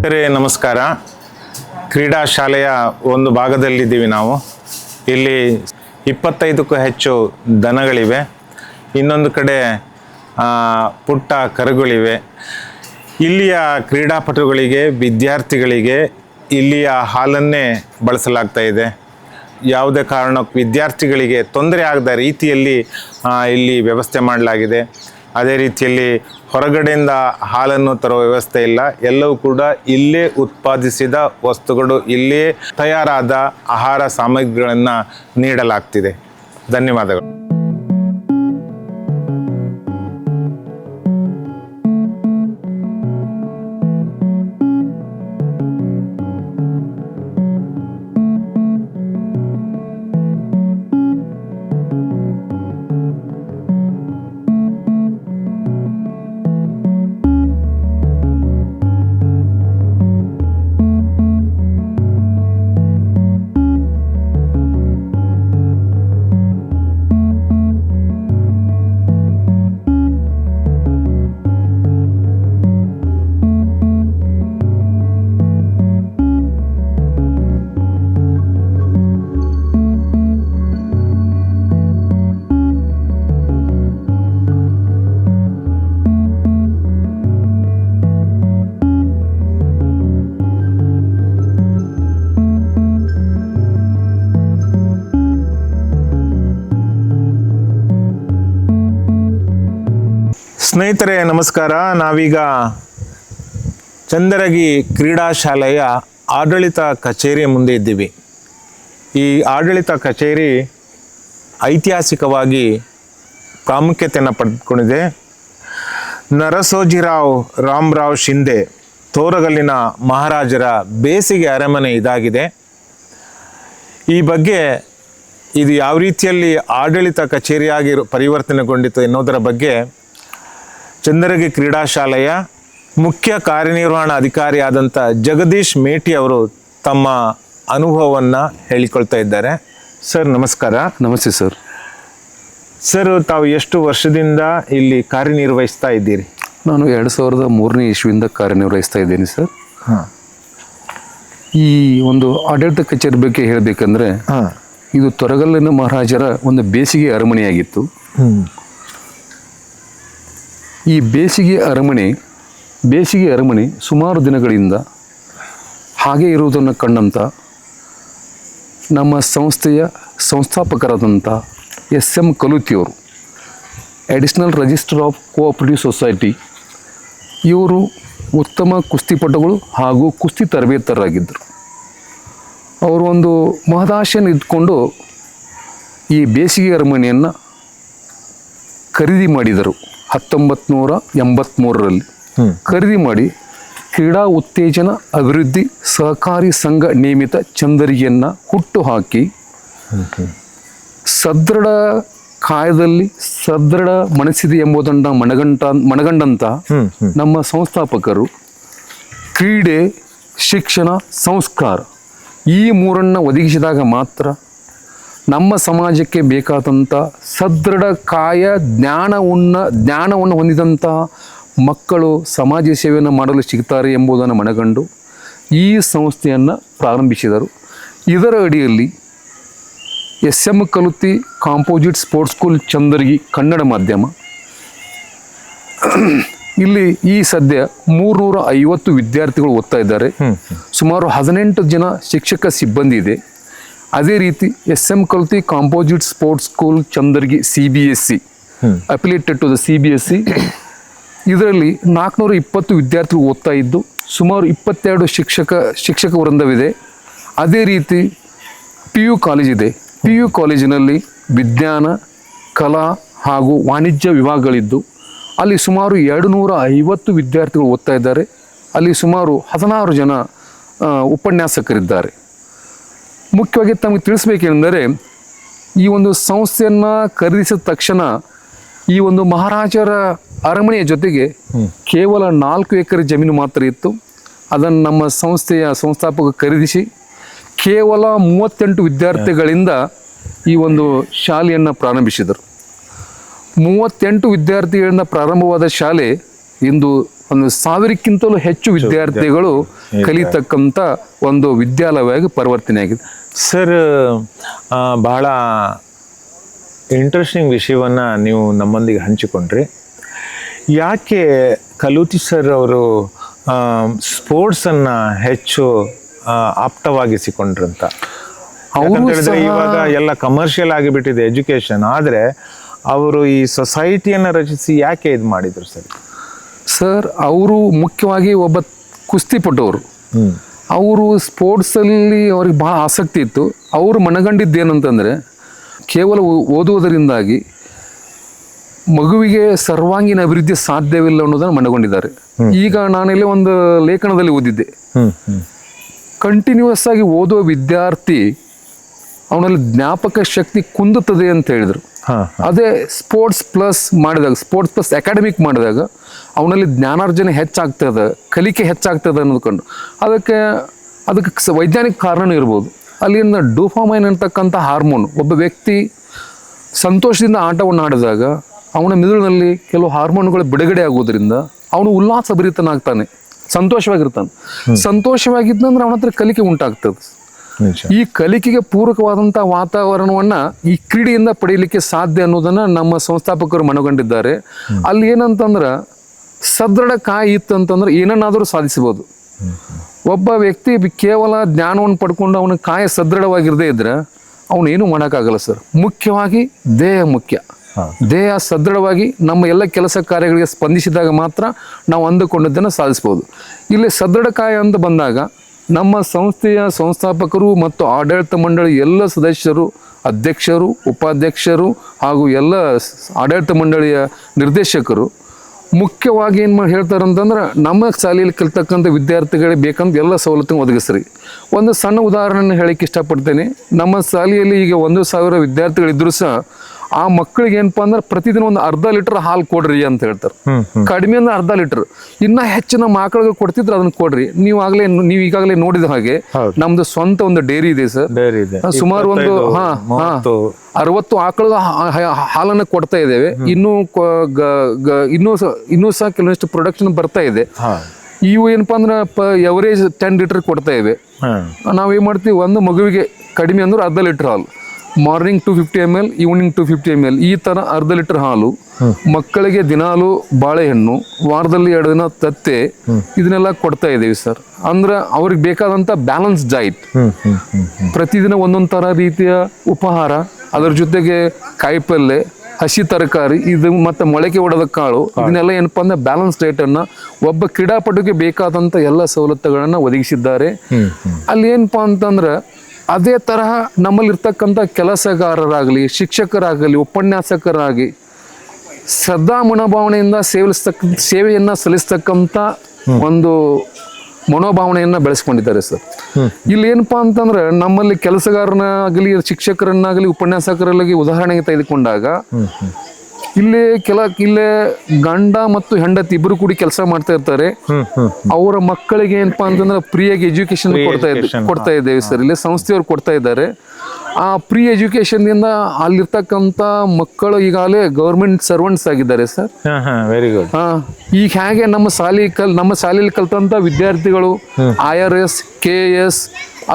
ಸರಿ, ನಮಸ್ಕಾರ. ಕ್ರೀಡಾ ಶಾಲೆಯ ಒಂದು ಭಾಗದಲ್ಲಿದ್ದೀವಿ ನಾವು. ಇಲ್ಲಿ 25ಕ್ಕೂ ಹೆಚ್ಚು ದನಗಳಿವೆ. ಇನ್ನೊಂದು ಕಡೆ ಪುಟ್ಟ ಕರುಗಳಿವೆ. ಇಲ್ಲಿಯ ಕ್ರೀಡಾಪಟುಗಳಿಗೆ, ವಿದ್ಯಾರ್ಥಿಗಳಿಗೆ ಇಲ್ಲಿಯ ಹಾಲನ್ನೇ ಬಳಸಲಾಗ್ತಾ ಇದೆ. ಯಾವುದೇ ಕಾರಣಕ್ಕೂ ವಿದ್ಯಾರ್ಥಿಗಳಿಗೆ ತೊಂದರೆ ಆಗದ ರೀತಿಯಲ್ಲಿ ಇಲ್ಲಿ ವ್ಯವಸ್ಥೆ ಮಾಡಲಾಗಿದೆ. ಅದೇ ರೀತಿಯಲ್ಲಿ ಹೊರಗಡೆಯಿಂದ ಹಾಲನ್ನು ತರುವ ವ್ಯವಸ್ಥೆ ಇಲ್ಲ. ಎಲ್ಲವೂ ಕೂಡ ಇಲ್ಲೇ ಉತ್ಪಾದಿಸಿದ ವಸ್ತುಗಳು, ಇಲ್ಲೇ ತಯಾರಾದ ಆಹಾರ ಸಾಮಗ್ರಿಗಳನ್ನು ನೀಡಲಾಗ್ತಿದೆ. ಧನ್ಯವಾದಗಳು. ಸ್ನೇಹಿತರೆ, ನಮಸ್ಕಾರ. ನಾವೀಗ ಚಂದರಗಿ ಕ್ರೀಡಾ ಶಾಲೆಯ ಆಡಳಿತ ಕಚೇರಿಯ ಮುಂದೆ ಇದ್ದೀವಿ. ಈ ಆಡಳಿತ ಕಚೇರಿ ಐತಿಹಾಸಿಕವಾಗಿ ಪ್ರಾಮುಖ್ಯತೆಯನ್ನು ಪಡೆದುಕೊಂಡಿದೆ. ನರಸೋಜಿರಾವ್ ರಾಮರಾವ್ ಶಿಂದೆ ತೋರಗಲ್ಲಿನ ಮಹಾರಾಜರ ಬೇಸಿಗೆ ಅರಮನೆ ಇದಾಗಿದೆ. ಈ ಬಗ್ಗೆ ಇದು ಯಾವ ರೀತಿಯಲ್ಲಿ ಆಡಳಿತ ಕಚೇರಿಯಾಗಿ ಪರಿವರ್ತನೆಗೊಂಡಿತು ಎನ್ನುವುದರ ಬಗ್ಗೆ ಚಂದರಗಿ ಕ್ರೀಡಾ ಶಾಲೆಯ ಮುಖ್ಯ ಕಾರ್ಯನಿರ್ವಹಣಾ ಅಧಿಕಾರಿಯಾದಂಥ ಜಗದೀಶ್ ಮೇಟಿ ಅವರು ತಮ್ಮ ಅನುಭವವನ್ನು ಹೇಳಿಕೊಳ್ತಾ ಇದ್ದಾರೆ. ಸರ್, ನಮಸ್ಕಾರ. ನಮಸ್ತೆ ಸರ್. ಸರ್, ತಾವು ಎಷ್ಟು ವರ್ಷದಿಂದ ಇಲ್ಲಿ ಕಾರ್ಯನಿರ್ವಹಿಸ್ತಾ ಇದ್ದೀರಿ? ನಾನು 2003ನೇ ಇಸ್ವಿಯಿಂದ ಕಾರ್ಯನಿರ್ವಹಿಸ್ತಾ ಇದ್ದೀನಿ ಸರ್. ಈ ಒಂದು ಆಡಳಿತ ಕಚೇರಿ ಬಗ್ಗೆ ಹೇಳಬೇಕಂದ್ರೆ, ಇದು ತೊರಗಲ್ಲಿನ ಮಹಾರಾಜರ ಒಂದು ಬೇಸಿಗೆ ಅರಮನೆಯಾಗಿತ್ತು. ಈ ಬೇಸಿಗೆ ಅರಮನೆ ಸುಮಾರು ದಿನಗಳಿಂದ ಹಾಗೆ ಇರುವುದನ್ನು ಕಂಡಂಥ ನಮ್ಮ ಸಂಸ್ಥೆಯ ಸಂಸ್ಥಾಪಕರಾದಂಥ SM ಕಲುತಿಯವರು, additional registrar of cooperative society, ಇವರು ಉತ್ತಮ ಕುಸ್ತಿಪಟುಗಳು ಹಾಗೂ ಕುಸ್ತಿ ತರಬೇತರಾಗಿದ್ದರು. ಅವರು ಒಂದು ಮಹದಾಶೆಯನ್ನು ಇದ್ದುಕೊಂಡು ಈ ಬೇಸಿಗೆ ಅರಮನೆಯನ್ನು ಖರೀದಿ ಮಾಡಿದರು. 1983ರಲ್ಲಿ ಖರೀದಿ ಮಾಡಿ ಕ್ರೀಡಾ ಉತ್ತೇಜನ ಅಭಿವೃದ್ಧಿ ಸಹಕಾರಿ ಸಂಘ ನೇಮಿತ ಚಂದರಿಗೆಯನ್ನು ಹುಟ್ಟುಹಾಕಿ ಸದೃಢ ಕಾಯದಲ್ಲಿ ಸದೃಢ ಮನಸ್ಸಿದೆ ಎಂಬುದನ್ನು ಮನಗಂಡಂಥ ನಮ್ಮ ಸಂಸ್ಥಾಪಕರು ಕ್ರೀಡೆ, ಶಿಕ್ಷಣ, ಸಂಸ್ಕಾರ ಈ ಮೂರನ್ನು ಒದಗಿಸಿದಾಗ ಮಾತ್ರ ನಮ್ಮ ಸಮಾಜಕ್ಕೆ ಬೇಕಾದಂಥ ಸದೃಢ ಕಾಯ ಜ್ಞಾನವನ್ನು ಹೊಂದಿದಂಥ ಮಕ್ಕಳು ಸಮಾಜ ಸೇವೆಯನ್ನು ಮಾಡಲು ಸಿಗ್ತಾರೆ ಎಂಬುದನ್ನು ಮನಗಂಡು ಈ ಸಂಸ್ಥೆಯನ್ನು ಪ್ರಾರಂಭಿಸಿದರು. ಇದರ ಅಡಿಯಲ್ಲಿ SM Kaluti composite sports school Chandaragi Kannada ಮಾಧ್ಯಮ, ಇಲ್ಲಿ ಈ ಸದ್ಯ 350 ವಿದ್ಯಾರ್ಥಿಗಳು ಓದ್ತಾ ಇದ್ದಾರೆ. ಸುಮಾರು 18 ಜನ ಶಿಕ್ಷಕ ಸಿಬ್ಬಂದಿ ಇದೆ. ಅದೇ ರೀತಿ SM Kaluti composite sports school Chandaragi CBSE affiliated to the CBSE, ಇದರಲ್ಲಿ 420 ವಿದ್ಯಾರ್ಥಿಗಳು ಓದ್ತಾ ಇದ್ದು ಸುಮಾರು 22 ಶಿಕ್ಷಕ ವೃಂದವಿದೆ. ಅದೇ ರೀತಿ PU ಕಾಲೇಜ್ ಇದೆ. PU ಕಾಲೇಜಿನಲ್ಲಿ ವಿಜ್ಞಾನ, ಕಲಾ ಹಾಗೂ ವಾಣಿಜ್ಯ ವಿಭಾಗಗಳಿದ್ದು ಅಲ್ಲಿ ಸುಮಾರು 250 ವಿದ್ಯಾರ್ಥಿಗಳು ಓದ್ತಾ ಇದ್ದಾರೆ. ಅಲ್ಲಿ ಸುಮಾರು 16 ಜನ ಉಪನ್ಯಾಸಕರಿದ್ದಾರೆ. ಮುಖ್ಯವಾಗಿ ತಮಗೆ ತಿಳಿಸ್ಬೇಕೆಂದರೆ, ಈ ಒಂದು ಸಂಸ್ಥೆಯನ್ನು ಖರೀದಿಸಿದ ತಕ್ಷಣ ಈ ಒಂದು ಮಹಾರಾಜರ ಅರಮನೆಯ ಜೊತೆಗೆ ಕೇವಲ 4 ಎಕರೆ ಜಮೀನು ಮಾತ್ರ ಇತ್ತು. ಅದನ್ನು ನಮ್ಮ ಸಂಸ್ಥೆಯ ಸಂಸ್ಥಾಪಕ ಖರೀದಿಸಿ ಕೇವಲ 38 ವಿದ್ಯಾರ್ಥಿಗಳಿಂದ ಈ ಒಂದು ಶಾಲೆಯನ್ನು ಪ್ರಾರಂಭಿಸಿದರು. 38 ವಿದ್ಯಾರ್ಥಿಗಳಿಂದ ಪ್ರಾರಂಭವಾದ ಶಾಲೆ ಇಂದು ಒಂದು 1000ಕ್ಕಿಂತಲೂ ಹೆಚ್ಚು ವಿದ್ಯಾರ್ಥಿಗಳು ಕಲಿತಕ್ಕಂಥ ಒಂದು ವಿದ್ಯಾಲಯವಾಗಿ ಪರಿವರ್ತನೆ ಆಗಿದೆ. ಸರ್, ಬಹಳ ಇಂಟ್ರೆಸ್ಟಿಂಗ್ ವಿಷಯವನ್ನು ನೀವು ನಮ್ಮೊಂದಿಗೆ ಹಂಚಿಕೊಂಡ್ರಿ. ಯಾಕೆ ಕಲೂತಿ ಸರ್ ಅವರು ಸ್ಪೋರ್ಟ್ಸನ್ನು ಹೆಚ್ಚು ಆಪ್ತವಾಗಿಸಿಕೊಂಡ್ರಂತ? ಹೇಳಿದ್ರೆ ಇವಾಗ ಎಲ್ಲ ಕಮರ್ಷಿಯಲ್ ಆಗಿಬಿಟ್ಟಿದೆ ಎಜುಕೇಶನ್, ಆದರೆ ಅವರು ಈ ಸೊಸೈಟಿಯನ್ನು ರಚಿಸಿ ಯಾಕೆ ಇದು ಮಾಡಿದ್ರು ಸರ್? ಸರ್, ಅವರು ಮುಖ್ಯವಾಗಿ ಒಬ್ಬ ಕುಸ್ತಿಪಟುವರು. ಅವರು ಸ್ಪೋರ್ಟ್ಸಲ್ಲಿ ಅವ್ರಿಗೆ ಭಾಳ ಆಸಕ್ತಿ ಇತ್ತು. ಅವರು ಮನಗಂಡಿದ್ದೇನಂತಂದರೆ ಕೇವಲ ಓದುವುದರಿಂದಾಗಿ ಮಗುವಿಗೆ ಸರ್ವಾಂಗೀಣ ಅಭಿವೃದ್ಧಿ ಸಾಧ್ಯವಿಲ್ಲ ಅನ್ನೋದನ್ನು ಮನಗೊಂಡಿದ್ದಾರೆ. ಈಗ ನಾನೆಲ್ಲೇ ಒಂದು ಲೇಖನದಲ್ಲಿ ಓದಿದ್ದೆ, ಕಂಟಿನ್ಯೂಸ್ ಆಗಿ ಓದುವ ವಿದ್ಯಾರ್ಥಿ ಅವನಲ್ಲಿ ಜ್ಞಾಪಕ ಶಕ್ತಿ ಕುಂದುತ್ತದೆ ಅಂತ ಹೇಳಿದರು. ಅದೇ ಸ್ಪೋರ್ಟ್ಸ್ ಪ್ಲಸ್ ಮಾಡಿದಾಗ, ಸ್ಪೋರ್ಟ್ಸ್ ಪ್ಲಸ್ ಅಕಾಡೆಮಿಕ್ ಮಾಡಿದಾಗ ಅವನಲ್ಲಿ ಜ್ಞಾನಾರ್ಜನೆ ಹೆಚ್ಚಾಗ್ತದೆ, ಕಲಿಕೆ ಹೆಚ್ಚಾಗ್ತದೆ ಅನ್ನೋದ್ಕೊಂಡು ಅದಕ್ಕೆ ವೈಜ್ಞಾನಿಕ ಕಾರಣನೂ ಇರ್ಬೋದು. ಅಲ್ಲಿಂದ ಡೋಪಾಮೈನ್ ಅಂತಕ್ಕಂಥ ಹಾರ್ಮೋನ್, ಒಬ್ಬ ವ್ಯಕ್ತಿ ಸಂತೋಷದಿಂದ ಆಟವನ್ನು ಆಡಿದಾಗ ಅವನ ಮೆದುಳಿನಲ್ಲಿ ಕೆಲವು ಹಾರ್ಮೋನ್ಗಳು ಬಿಡುಗಡೆ ಆಗೋದ್ರಿಂದ ಅವನು ಉಲ್ಲಾಸಭರಿತನಾಗ್ತಾನೆ, ಸಂತೋಷವಾಗಿರ್ತಾನೆ. ಸಂತೋಷವಾಗಿದ್ದಂದ್ರೆ ಅವನ ಹತ್ರ ಕಲಿಕೆ ಉಂಟಾಗ್ತದೆ. ಈ ಕಲಿಕೆಗೆ ಪೂರಕವಾದಂಥ ವಾತಾವರಣವನ್ನು ಈ ಕ್ರೀಡೆಯಿಂದ ಪಡೆಯಲಿಕ್ಕೆ ಸಾಧ್ಯ ಅನ್ನೋದನ್ನು ನಮ್ಮ ಸಂಸ್ಥಾಪಕರು ಮನಗೊಂಡಿದ್ದಾರೆ. ಅಲ್ಲಿ ಏನಂತಂದ್ರೆ ಸದೃಢ ಕಾಯಿ ಇತ್ತಂತಂದ್ರೆ ಏನನ್ನಾದರೂ ಸಾಧಿಸಬಹುದು. ಒಬ್ಬ ವ್ಯಕ್ತಿ ಕೇವಲ ಜ್ಞಾನವನ್ನು ಪಡ್ಕೊಂಡು ಅವನ ಕಾಯ ಸದೃಢವಾಗಿರದೇ ಇದ್ರೆ ಅವನೇನು ಮಾಡೋಕ್ಕಾಗಲ್ಲ ಸರ್. ಮುಖ್ಯವಾಗಿ ದೇಹ ಮುಖ್ಯ. ದೇಹ ಸದೃಢವಾಗಿ ನಮ್ಮ ಎಲ್ಲ ಕೆಲಸ ಕಾರ್ಯಗಳಿಗೆ ಸ್ಪಂದಿಸಿದಾಗ ಮಾತ್ರ ನಾವು ಅಂದುಕೊಂಡಿದ್ದನ್ನು ಸಾಧಿಸ್ಬೋದು. ಇಲ್ಲಿ ಸದೃಢ ಕಾಯ ಅಂತ ಬಂದಾಗ ನಮ್ಮ ಸಂಸ್ಥೆಯ ಸಂಸ್ಥಾಪಕರು ಮತ್ತು ಆಡಳಿತ ಮಂಡಳಿ ಎಲ್ಲ ಸದಸ್ಯರು, ಅಧ್ಯಕ್ಷರು, ಉಪಾಧ್ಯಕ್ಷರು ಹಾಗೂ ಎಲ್ಲ ಆಡಳಿತ ಮಂಡಳಿಯ ನಿರ್ದೇಶಕರು ಮುಖ್ಯವಾಗಿ ಏನು ಹೇಳ್ತಾರೆ ಅಂತಂದ್ರೆ ನಮ್ಮ ಶಾಲೆಯಲ್ಲಿ ಕಲಿತಕ್ಕಂಥ ವಿದ್ಯಾರ್ಥಿಗಳಿಗೆ ಬೇಕಂತ ಎಲ್ಲ ಸವಲತ್ತನ್ನು ಒದಗಿಸ್ರಿ. ಒಂದು ಸಣ್ಣ ಉದಾಹರಣೆ ಹೇಳಕ್ಕೆ ಇಷ್ಟಪಡ್ತೇನೆ. ನಮ್ಮ ಶಾಲೆಯಲ್ಲಿ ಈಗ 1000 ವಿದ್ಯಾರ್ಥಿಗಳಿದ್ರೂ ಸಹ ಆ ಮಕ್ಕಳಿಗೆ ಏನಪ್ಪಾ ಅಂದ್ರೆ ಪ್ರತಿದಿನ ಒಂದು ಅರ್ಧ ಲೀಟರ್ ಹಾಲು ಕೊಡ್ರಿ ಅಂತ ಹೇಳ್ತಾರೆ. ಕಡಿಮೆ ಅಂದ್ರೆ ಅರ್ಧ ಲೀಟರ್. ಇನ್ನ ಹೆಚ್ಚಿನ ಮಕ್ಕಳಿಗೆ ಕೊಡ್ತಿದ್ರೆ ಅದನ್ನ ಕೊಡ್ರಿ. ನೀವು ಈಗಾಗಲೇ ನೋಡಿದ ಹಾಗೆ ನಮ್ದು ಸ್ವಂತ ಒಂದು ಡೇರಿ ಇದೆ ಸರ್. ಸುಮಾರು ಒಂದು 60 ಆಕಳ ಹಾಲನ್ನು ಕೊಡ್ತಾ ಇದ್ದೇವೆ. ಇನ್ನೂ ಸಹ ಕೆಲವಷ್ಟು ಪ್ರೊಡಕ್ಷನ್ ಬರ್ತಾ ಇದೆ. ಇವು ಏನಪ್ಪಾ ಅಂದ್ರೆ ಎವರೇಜ್ 10 ಲೀಟರ್ ಕೊಡ್ತಾ ಇವೆ. ನಾವೇನ್ ಮಾಡ್ತೀವಿ, ಒಂದು ಮಗುವಿಗೆ ಕಡಿಮೆ ಅಂದ್ರೆ ಅರ್ಧ ಲೀಟರ್ ಹಾಲು, ಮಾರ್ನಿಂಗ್ 250 ml, ಈವ್ನಿಂಗ್ 250 ml, ಈ ಥರ ಅರ್ಧ ಲೀಟರ್ ಹಾಲು ಮಕ್ಕಳಿಗೆ ದಿನಾಲು ಬಾಳೆಹಣ್ಣು, ವಾರದಲ್ಲಿ 2 ದಿನ ತತ್ತೆ, ಇದನ್ನೆಲ್ಲ ಕೊಡ್ತಾ ಇದ್ದೀವಿ ಸರ್. ಅಂದ್ರೆ ಅವ್ರಿಗೆ ಬೇಕಾದಂಥ ಬ್ಯಾಲೆನ್ಸ್ ಡಯಟ್, ಪ್ರತಿದಿನ ಒಂದೊಂದು ಥರ ರೀತಿಯ ಉಪಹಾರ, ಅದರ ಜೊತೆಗೆ ಕಾಯಿಪಲ್ಯ, ಹಸಿ ತರಕಾರಿ, ಇದು ಮತ್ತು ಮೊಳಕೆ ಹೊಡೆದ ಕಾಳು, ಇದನ್ನೆಲ್ಲ ಏನಪ್ಪಾ ಅಂದ್ರೆ ಬ್ಯಾಲೆನ್ಸ್ ಡಯಟನ್ನು ಒಬ್ಬ ಕ್ರೀಡಾಪಟುಗೆ ಬೇಕಾದಂಥ ಎಲ್ಲ ಸವಲತ್ತುಗಳನ್ನು ಒದಗಿಸಿದ್ದಾರೆ. ಅಲ್ಲಿ ಏನಪ್ಪಾ ಅಂತಂದ್ರೆ ಅದೇ ತರಹ ನಮ್ಮಲ್ಲಿರ್ತಕ್ಕಂಥ ಕೆಲಸಗಾರರಾಗಲಿ, ಶಿಕ್ಷಕರಾಗಲಿ, ಉಪನ್ಯಾಸಕರಾಗಿ ಶ್ರದ್ಧಾ ಮನೋಭಾವನೆಯಿಂದ ಸೇವೆಯನ್ನು ಸಲ್ಲಿಸ್ತಕ್ಕಂಥ ಒಂದು ಮನೋಭಾವನೆಯನ್ನು ಬೆಳೆಸ್ಕೊಂಡಿದ್ದಾರೆ ಸರ್. ಇಲ್ಲಿ ಏನಪ್ಪಾ ಅಂತಂದ್ರೆ ನಮ್ಮಲ್ಲಿ ಕೆಲಸಗಾರನಾಗಲಿ, ಶಿಕ್ಷಕರನ್ನಾಗಲಿ, ಉಪನ್ಯಾಸಕರಲ್ಲಿ ಉದಾಹರಣೆಗೆ ತೆಗೆದುಕೊಂಡಾಗ ಇಲ್ಲೇ ಗಂಡ ಮತ್ತು ಹೆಂಡತಿ ಇಬ್ಬರು ಕೂಡಿ ಕೆಲಸ ಮಾಡ್ತಾ ಇರ್ತಾರೆ. ಅವರ ಮಕ್ಕಳಿಗೆ ಏನಪ್ಪಾ ಅಂತಂದ್ರೆ ಫ್ರೀಯಾಗಿ ಎಜುಕೇಶನ್ ಕೊಡ್ತಾ ಇದ್ದೇವೆ ಸರ್. ಇಲ್ಲಿ ಸಂಸ್ಥೆಯವರು ಕೊಡ್ತಾ ಇದ್ದಾರೆ. ಆ ಫ್ರೀ ಎಜುಕೇಶನ್ ಇಂದ ಅಲ್ಲಿರ್ತಕ್ಕಂಥ ಮಕ್ಕಳು ಈಗಾಗಲೇ ಗವರ್ಮೆಂಟ್ ಸರ್ವೆಂಟ್ಸ್ ಆಗಿದ್ದಾರೆ ಸರ್. Very good. ಈಗ ಹೇಗೆ ನಮ್ಮ ಶಾಲೆಯಲ್ಲಿ ಕಲ್ತಂತ ವಿದ್ಯಾರ್ಥಿಗಳು IRS, KS,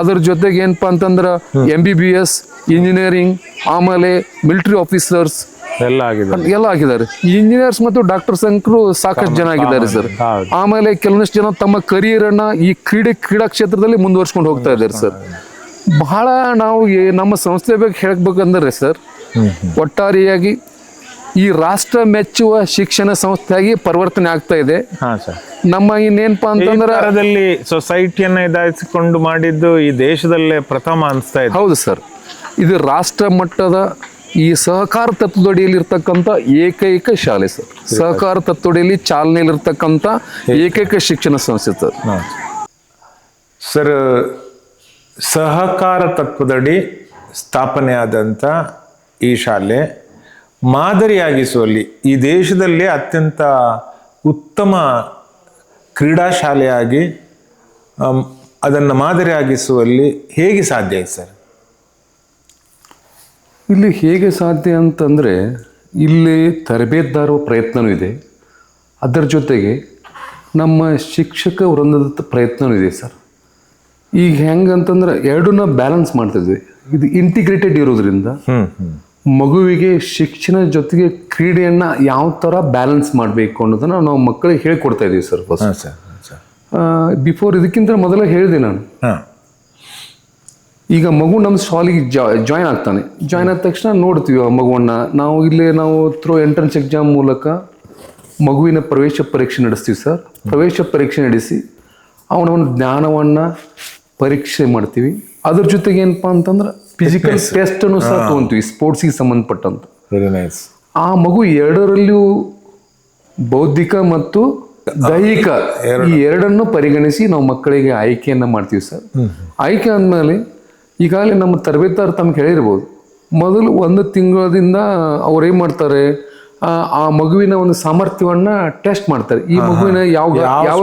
ಅದ್ರ ಜೊತೆಗೆ ಏನಪ್ಪಾ ಅಂತಂದ್ರೆ MBBS, ಇಂಜಿನಿಯರಿಂಗ್, ಆಮೇಲೆ ಮಿಲಿಟರಿ ಆಫೀಸರ್ಸ್ ಎಲ್ಲ ಆಗಿದ್ದಾರೆ. ಇಂಜಿನಿಯರ್ಸ್ ಮತ್ತು ಡಾಕ್ಟರ್ಸ್ ಅಂಕರು ಸಾಕಷ್ಟು ಜನ ಆಗಿದ್ದಾರೆ ಸರ್. ಆಮೇಲೆ ಕೆಲವೊಂದಿಷ್ಟು ಜನ ತಮ್ಮ ಕರಿಯರ್ ಅನ್ನ ಈ ಕ್ರೀಡಾ ಕ್ಷೇತ್ರದಲ್ಲಿ ಮುಂದುವರ್ಸ್ಕೊಂಡು ಹೋಗ್ತಾ ಇದ್ದಾರೆ ಸರ್. ಬಹಳ ನಾವು ನಮ್ಮ ಸಂಸ್ಥೆ ಬಗ್ಗೆ ಹೇಳ್ಬೇಕಂದ್ರೆ ಸರ್, ಒಟ್ಟಾರೆಯಾಗಿ ಈ ರಾಷ್ಟ್ರ ಮೆಚ್ಚುವ ಶಿಕ್ಷಣ ಸಂಸ್ಥೆಯಾಗಿ ಪರಿವರ್ತನೆ ಆಗ್ತಾ ಇದೆ. ನಮ್ಮ ಇನ್ನೇನಪ್ಪಾ ಅಂತಂದ್ರೆ ಸೊಸೈಟಿಯನ್ನ ಇದಾಯಿಸಿಕೊಂಡು ಮಾಡಿದ್ದು ಈ ದೇಶದಲ್ಲೇ ಪ್ರಥಮ ಅನಿಸ್ತಾ ಇದೆ. ಹೌದು ಸರ್, ಇದು ರಾಷ್ಟ್ರ ಮಟ್ಟದ ಈ ಸಹಕಾರ ತತ್ವದಡಿಯಲ್ಲಿ ಇರ್ತಕ್ಕಂಥ ಏಕೈಕ ಶಾಲೆ ಸರ್. ಸಹಕಾರ ತತ್ವಡಿಯಲ್ಲಿ ಚಾಲನೆಯಲ್ಲಿರ್ತಕ್ಕಂಥ ಏಕೈಕ ಶಿಕ್ಷಣ ಸಂಸ್ಥೆ ಸರ್. ಸರ್, ಸಹಕಾರ ತತ್ವದಡಿ ಸ್ಥಾಪನೆಯಾದಂಥ ಈ ಶಾಲೆ ಮಾದರಿಯಾಗಿಸುವಲ್ಲಿ, ಈ ದೇಶದಲ್ಲೇ ಅತ್ಯಂತ ಉತ್ತಮ ಕ್ರೀಡಾ ಶಾಲೆಯಾಗಿ ಅದನ್ನು ಮಾದರಿಯಾಗಿಸುವಲ್ಲಿ ಹೇಗೆ ಸಾಧ್ಯ ಇದೆ ಸರ್? ಇಲ್ಲಿ ಹೇಗೆ ಸಾಧ್ಯ ಅಂತಂದರೆ ಇಲ್ಲಿ ತರಬೇತುದಾರ ಪ್ರಯತ್ನವೂ ಇದೆ. ಅದರ ಜೊತೆಗೆ ನಮ್ಮ ಶಿಕ್ಷಕ ವೃಂದದ ಪ್ರಯತ್ನವೂ ಇದೆ ಸರ್. ಈಗ ಹೆಂಗಂತಂದ್ರೆ ಎರಡನ್ನ ಬ್ಯಾಲೆನ್ಸ್ ಮಾಡ್ತಿದ್ವಿ. ಇದು ಇಂಟಿಗ್ರೇಟೆಡ್ ಇರೋದ್ರಿಂದ ಮಗುವಿಗೆ ಶಿಕ್ಷಣ ಜೊತೆಗೆ ಕ್ರೀಡೆಯನ್ನು ಯಾವ ಥರ ಬ್ಯಾಲೆನ್ಸ್ ಮಾಡಬೇಕು ಅನ್ನೋದನ್ನು ನಾವು ಮಕ್ಕಳಿಗೆ ಹೇಳ್ಕೊಡ್ತಾ ಇದ್ದೀವಿ ಸರ್. ಫಸ್ಟ್ ಬಿಫೋರ್ ಇದಕ್ಕಿಂತ ಮೊದಲೇ ಹೇಳಿದೆ ನಾನು. ಈಗ ಮಗು ನಮ್ಮ ಶಾಲಿಗೆ ಜಾಯ್ನ್ ಆಗ್ತಾನೆ. ಜಾಯ್ನ್ ಆದ ತಕ್ಷಣ ನೋಡ್ತೀವಿ ಆ ಮಗುವನ್ನು. ನಾವು ಥ್ರೂ ಎಂಟ್ರೆನ್ಸ್ ಎಕ್ಸಾಮ್ ಮೂಲಕ ಮಗುವಿನ ಪ್ರವೇಶ ಪರೀಕ್ಷೆ ನಡೆಸ್ತೀವಿ ಸರ್. ಪ್ರವೇಶ ಪರೀಕ್ಷೆ ನಡೆಸಿ ಅವನ ಒಂದು ಜ್ಞಾನವನ್ನು ಪರೀಕ್ಷೆ ಮಾಡ್ತೀವಿ. ಅದ್ರ ಜೊತೆಗೆ ಏನಪ್ಪ ಅಂತಂದ್ರೆ ಫಿಸಿಕಲ್ ಟೆಸ್ಟನ್ನು ಸಹ ತೊಗೊತೀವಿ ಸ್ಪೋರ್ಟ್ಸಿಗೆ ಸಂಬಂಧಪಟ್ಟಂತ. Very nice. ಆ ಮಗು ಎರಡರಲ್ಲಿಯೂ ಬೌದ್ಧಿಕ ಮತ್ತು ದೈಹಿಕ ಈ ಎರಡನ್ನು ಪರಿಗಣಿಸಿ ನಾವು ಮಕ್ಕಳಿಗೆ ಆಯ್ಕೆಯನ್ನು ಮಾಡ್ತೀವಿ ಸರ್. ಆಯ್ಕೆ ಅಂದಮೇಲೆ ಈಗಾಗಲೇ ನಮ್ಮ ತರಬೇತಾರು ತಮ್ಗೆ ಹೇಳಿರ್ಬೋದು, ಮೊದಲು 1 ತಿಂಗಳದಿಂದ ಅವ್ರು ಏನು ಮಾಡ್ತಾರೆ, ಆ ಮಗುವಿನ ಒಂದು ಸಾಮರ್ಥ್ಯವನ್ನ ಟೆಸ್ಟ್ ಮಾಡ್ತಾರೆ. ಈ ಮಗುವಿನ ಯಾವ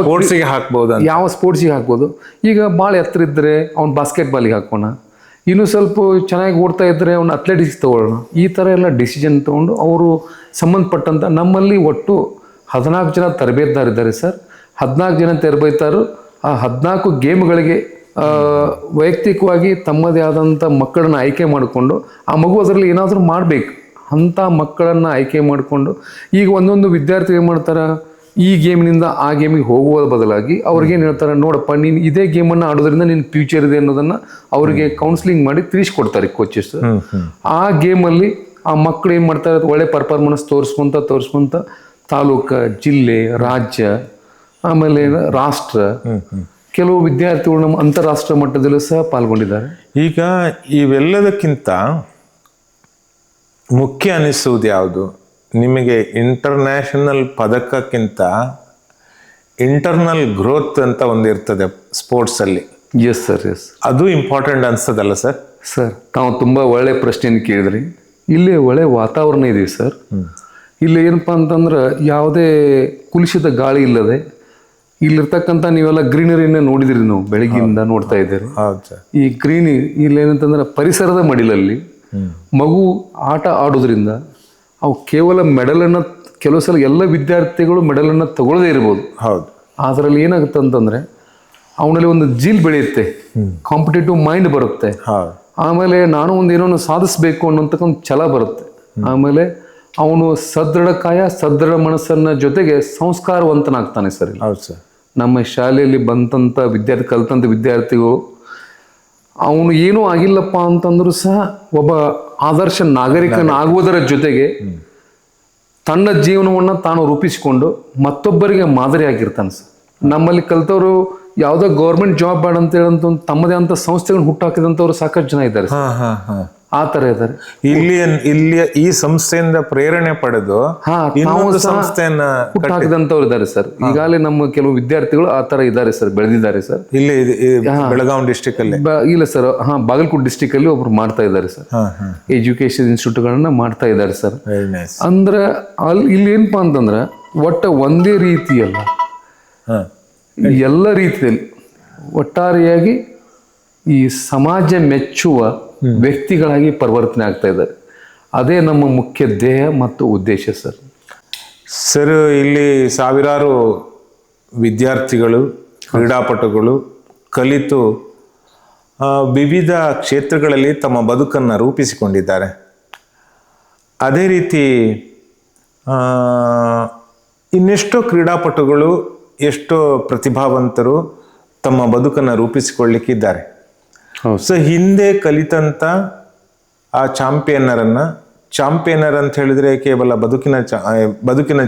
ಸ್ಪೋರ್ಟ್ಸಿಗೆ ಹಾಕ್ಬೋದು. ಈಗ ಭಾಳ ಎತ್ತರ ಇದ್ದರೆ ಅವ್ನು ಬಾಸ್ಕೆಟ್ಬಾಲಿಗೆ ಹಾಕೋಣ, ಇನ್ನೂ ಸ್ವಲ್ಪ ಚೆನ್ನಾಗಿ ಓಡ್ತಾ ಇದ್ದರೆ ಅವ್ನು ಅಥ್ಲೆಟಿಕ್ಸ್ ತೊಗೊಳ್ಳೋಣ. ಈ ಥರ ಎಲ್ಲ ಡಿಸಿಷನ್ ತೊಗೊಂಡು ಅವರು ಸಂಬಂಧಪಟ್ಟಂಥ ನಮ್ಮಲ್ಲಿ ಒಟ್ಟು 14 ಜನ ತರಬೇತುದಾರಿದ್ದಾರೆ ಸರ್. 14 ಜನ ತರಬೇತಾರು ಆ 14 ಗೇಮ್ಗಳಿಗೆ ವೈಯಕ್ತಿಕವಾಗಿ ತಮ್ಮದೇ ಆದಂಥ ಮಕ್ಕಳನ್ನು ಆಯ್ಕೆ ಮಾಡಿಕೊಂಡು ಆ ಮಗು ಅದರಲ್ಲಿ ಏನಾದರೂ ಮಾಡಬೇಕು ಅಂಥ ಮಕ್ಕಳನ್ನು ಆಯ್ಕೆ ಮಾಡಿಕೊಂಡು, ಈಗ ಒಂದೊಂದು ವಿದ್ಯಾರ್ಥಿ ಏನು ಮಾಡ್ತಾರೆ, ಈ ಗೇಮ್ನಿಂದ ಆ ಗೇಮಿಗೆ ಹೋಗುವ ಬದಲಾಗಿ ಅವ್ರಿಗೇನು ಹೇಳ್ತಾರೆ, ನೋಡಪ್ಪ ನೀನು ಇದೇ ಗೇಮನ್ನು ಆಡೋದ್ರಿಂದ ನಿನ್ನ ಫ್ಯೂಚರ್ ಇದೆ ಅನ್ನೋದನ್ನು ಅವರಿಗೆ ಕೌನ್ಸಿಲಿಂಗ್ ಮಾಡಿ ತಿಳಿಸ್ಕೊಡ್ತಾರೆ ಕೋಚಸ್. ಆ ಗೇಮಲ್ಲಿ ಆ ಮಕ್ಕಳು ಏನು ಮಾಡ್ತಾರೆ, ಒಳ್ಳೆ ಪರ್ಫಾರ್ಮೆನ್ಸ್ ತೋರಿಸ್ಕೊಂತ ತಾಲೂಕು, ಜಿಲ್ಲೆ, ರಾಜ್ಯ, ಆಮೇಲೆ ರಾಷ್ಟ್ರ, ಕೆಲವು ವಿದ್ಯಾರ್ಥಿಗಳು ನಮ್ಮ ಅಂತಾರಾಷ್ಟ್ರೀಯ ಮಟ್ಟದಲ್ಲೂ ಸಹ ಪಾಲ್ಗೊಂಡಿದ್ದಾರೆ. ಈಗ ಇವೆಲ್ಲದಕ್ಕಿಂತ ಮುಖ್ಯ ಅನಿಸುವುದು ಯಾವುದು ನಿಮಗೆ? ಇಂಟರ್ನ್ಯಾಷನಲ್ ಪದಕಕ್ಕಿಂತ ಇಂಟರ್ನಲ್ ಗ್ರೋತ್ ಅಂತ ಒಂದಿರ್ತದೆ ಸ್ಪೋರ್ಟ್ಸಲ್ಲಿ. Yes sir, yes. ಅದು ಇಂಪಾರ್ಟೆಂಟ್ ಅನ್ಸದಲ್ಲ ಸರ್? ಸರ್, ತಾವು ತುಂಬ ಒಳ್ಳೆ ಪ್ರಶ್ನೆಯನ್ನು ಕೇಳಿದ್ರಿ. ಇಲ್ಲಿ ಒಳ್ಳೆ ವಾತಾವರಣ ಇದೆ ಸರ್. ಇಲ್ಲಿ ಏನಪ್ಪ ಅಂತಂದ್ರೆ ಯಾವುದೇ ಕುಲುಷಿತ ಗಾಳಿ ಇಲ್ಲದೆ ಇಲ್ಲಿರ್ತಕ್ಕಂಥ ನೀವೆಲ್ಲ ಗ್ರೀನರಿನ ನೋಡಿದಿರಿ, ನಾವು ಬೆಳಗ್ಗೆಯಿಂದ ನೋಡ್ತಾ ಇದ್ದೀರಿ. ಹೌದು ಸರ್. ಈ ಇಲ್ಲಿ ಏನಂತಂದ್ರೆ ಪರಿಸರದ ಮಡಿಲಲ್ಲಿ ಮಗು ಆಟ ಆಡೋದ್ರಿಂದ ಅವು ಕೇವಲ ಮೆಡಲನ್ನು, ಕೆಲವು ಸಲ ಎಲ್ಲ ವಿದ್ಯಾರ್ಥಿಗಳು ಮೆಡಲನ್ನು ತಗೊಳ್ಳದೇ ಇರ್ಬೋದು. ಹೌದು. ಅದರಲ್ಲಿ ಏನಾಗುತ್ತೆ ಅಂತಂದರೆ ಅವನಲ್ಲಿ ಒಂದು ಜೀಲ್ ಬೆಳೆಯುತ್ತೆ, ಕಾಂಪಿಟೇಟಿವ್ ಮೈಂಡ್ ಬರುತ್ತೆ. ಆಮೇಲೆ ನಾನು ಏನೋ ಸಾಧಿಸಬೇಕು ಅನ್ನೋಂತಕ್ಕಂಥ ಛಲ ಬರುತ್ತೆ. ಆಮೇಲೆ ಅವನು ಸದೃಢ ಕಾಯ ಸದೃಢ ಮನಸ್ಸನ್ನ ಜೊತೆಗೆ ಸಂಸ್ಕಾರವಂತನಾಗ್ತಾನೆ ಸರ್. ಹೌದು ಸರ್. ನಮ್ಮ ಶಾಲೆಯಲ್ಲಿ ಬಂದಂಥ ಕಲಿತಂಥ ವಿದ್ಯಾರ್ಥಿಗಳು ಅವನು ಏನೂ ಆಗಿಲ್ಲಪ್ಪ ಅಂತಂದ್ರೂ ಸಹ ಒಬ್ಬ ಆದರ್ಶ ನಾಗರಿಕನಾಗುವುದರ ಜೊತೆಗೆ ತನ್ನ ಜೀವನವನ್ನು ತಾನು ರೂಪಿಸಿಕೊಂಡು ಮತ್ತೊಬ್ಬರಿಗೆ ಮಾದರಿ ಆಗಿರ್ತಾನೆ ಸರ್. ನಮ್ಮಲ್ಲಿ ಕಲಿತವರು ಯಾವುದೋ ಗೌರ್ಮೆಂಟ್ ಜಾಬ್ ಬೇಡ ಅಂತ ಹೇಳಂತ ತಮ್ಮದೇ ಅಂತ ಸಂಸ್ಥೆಗಳನ್ನ ಹುಟ್ಟಾಕಿದಂಥವ್ರು ಸಾಕಷ್ಟು ಜನ ಇದ್ದಾರೆ. ಆ ಥರ ಇದ್ದಾರೆ. ಇಲ್ಲಿ ಈ ಸಂಸ್ಥೆಯಿಂದ ಪ್ರೇರಣೆ ಪಡೆದು ಸಂಸ್ಥೆಯನ್ನ ಹುಟ್ಟಾಕಿದಂಥವ್ರು ಇದ್ದಾರೆ ಸರ್. ಈಗಾಗಲೇ ನಮ್ಮ ಕೆಲವು ವಿದ್ಯಾರ್ಥಿಗಳು ಆ ಥರ ಇದ್ದಾರೆ ಸರ್, ಬೆಳೆದಿದ್ದಾರೆ ಸರ್. ಇಲ್ಲಿ ಬೆಳಗಾವಿ ಡಿಸ್ಟಿಕ್ ಅಲ್ಲಿ ಇಲ್ಲ ಸರ್, ಬಾಗಲಕೋಟೆ ಡಿಸ್ಟಿಕ್ ಅಲ್ಲಿ ಒಬ್ರು ಮಾಡ್ತಾ ಇದ್ದಾರೆ ಸರ್. ಎಜುಕೇಶನ್ ಇನ್ಸ್ಟಿಟ್ಯೂಟ್ಗಳನ್ನ ಮಾಡ್ತಾ ಇದ್ದಾರೆ ಸರ್. ಅಂದ್ರೆ ಇಲ್ಲಿ ಏನಪ್ಪಾ ಅಂತಂದ್ರೆ ಒಟ್ಟ ಒಂದೇ ರೀತಿಯಲ್ಲ, ಎಲ್ಲ ರೀತಿಯಲ್ಲಿ ಒಟ್ಟಾರೆಯಾಗಿ ಈ ಸಮಾಜ ಮೆಚ್ಚುವ ವ್ಯಕ್ತಿಗಳಾಗಿ ಪರಿವರ್ತನೆ ಆಗ್ತಾ ಇದ್ದಾರೆ. ಅದೇ ನಮ್ಮ ಮುಖ್ಯ ಧ್ಯೇಯ ಮತ್ತು ಉದ್ದೇಶ ಸರ್. ಸರ್, ಇಲ್ಲಿ ಸಾವಿರಾರು ವಿದ್ಯಾರ್ಥಿಗಳು, ಕ್ರೀಡಾಪಟುಗಳು ಕಲಿತು ವಿವಿಧ ಕ್ಷೇತ್ರಗಳಲ್ಲಿ ತಮ್ಮ ಬದುಕನ್ನು ರೂಪಿಸಿಕೊಂಡಿದ್ದಾರೆ. ಅದೇ ರೀತಿ ಇನ್ನೆಷ್ಟೋ ಕ್ರೀಡಾಪಟುಗಳು, ಎಷ್ಟೋ ಪ್ರತಿಭಾವಂತರು ತಮ್ಮ ಬದುಕನ್ನು ರೂಪಿಸಿಕೊಳ್ಳಿಕ್ಕಿದ್ದಾರೆ. ಸೊ ಹಿಂದೆ ಕಲಿತಂಥ ಆ ಚಾಂಪಿಯನ್ನರ್ ಅಂತ ಹೇಳಿದ್ರೆ ಕೇವಲ ಬದುಕಿನ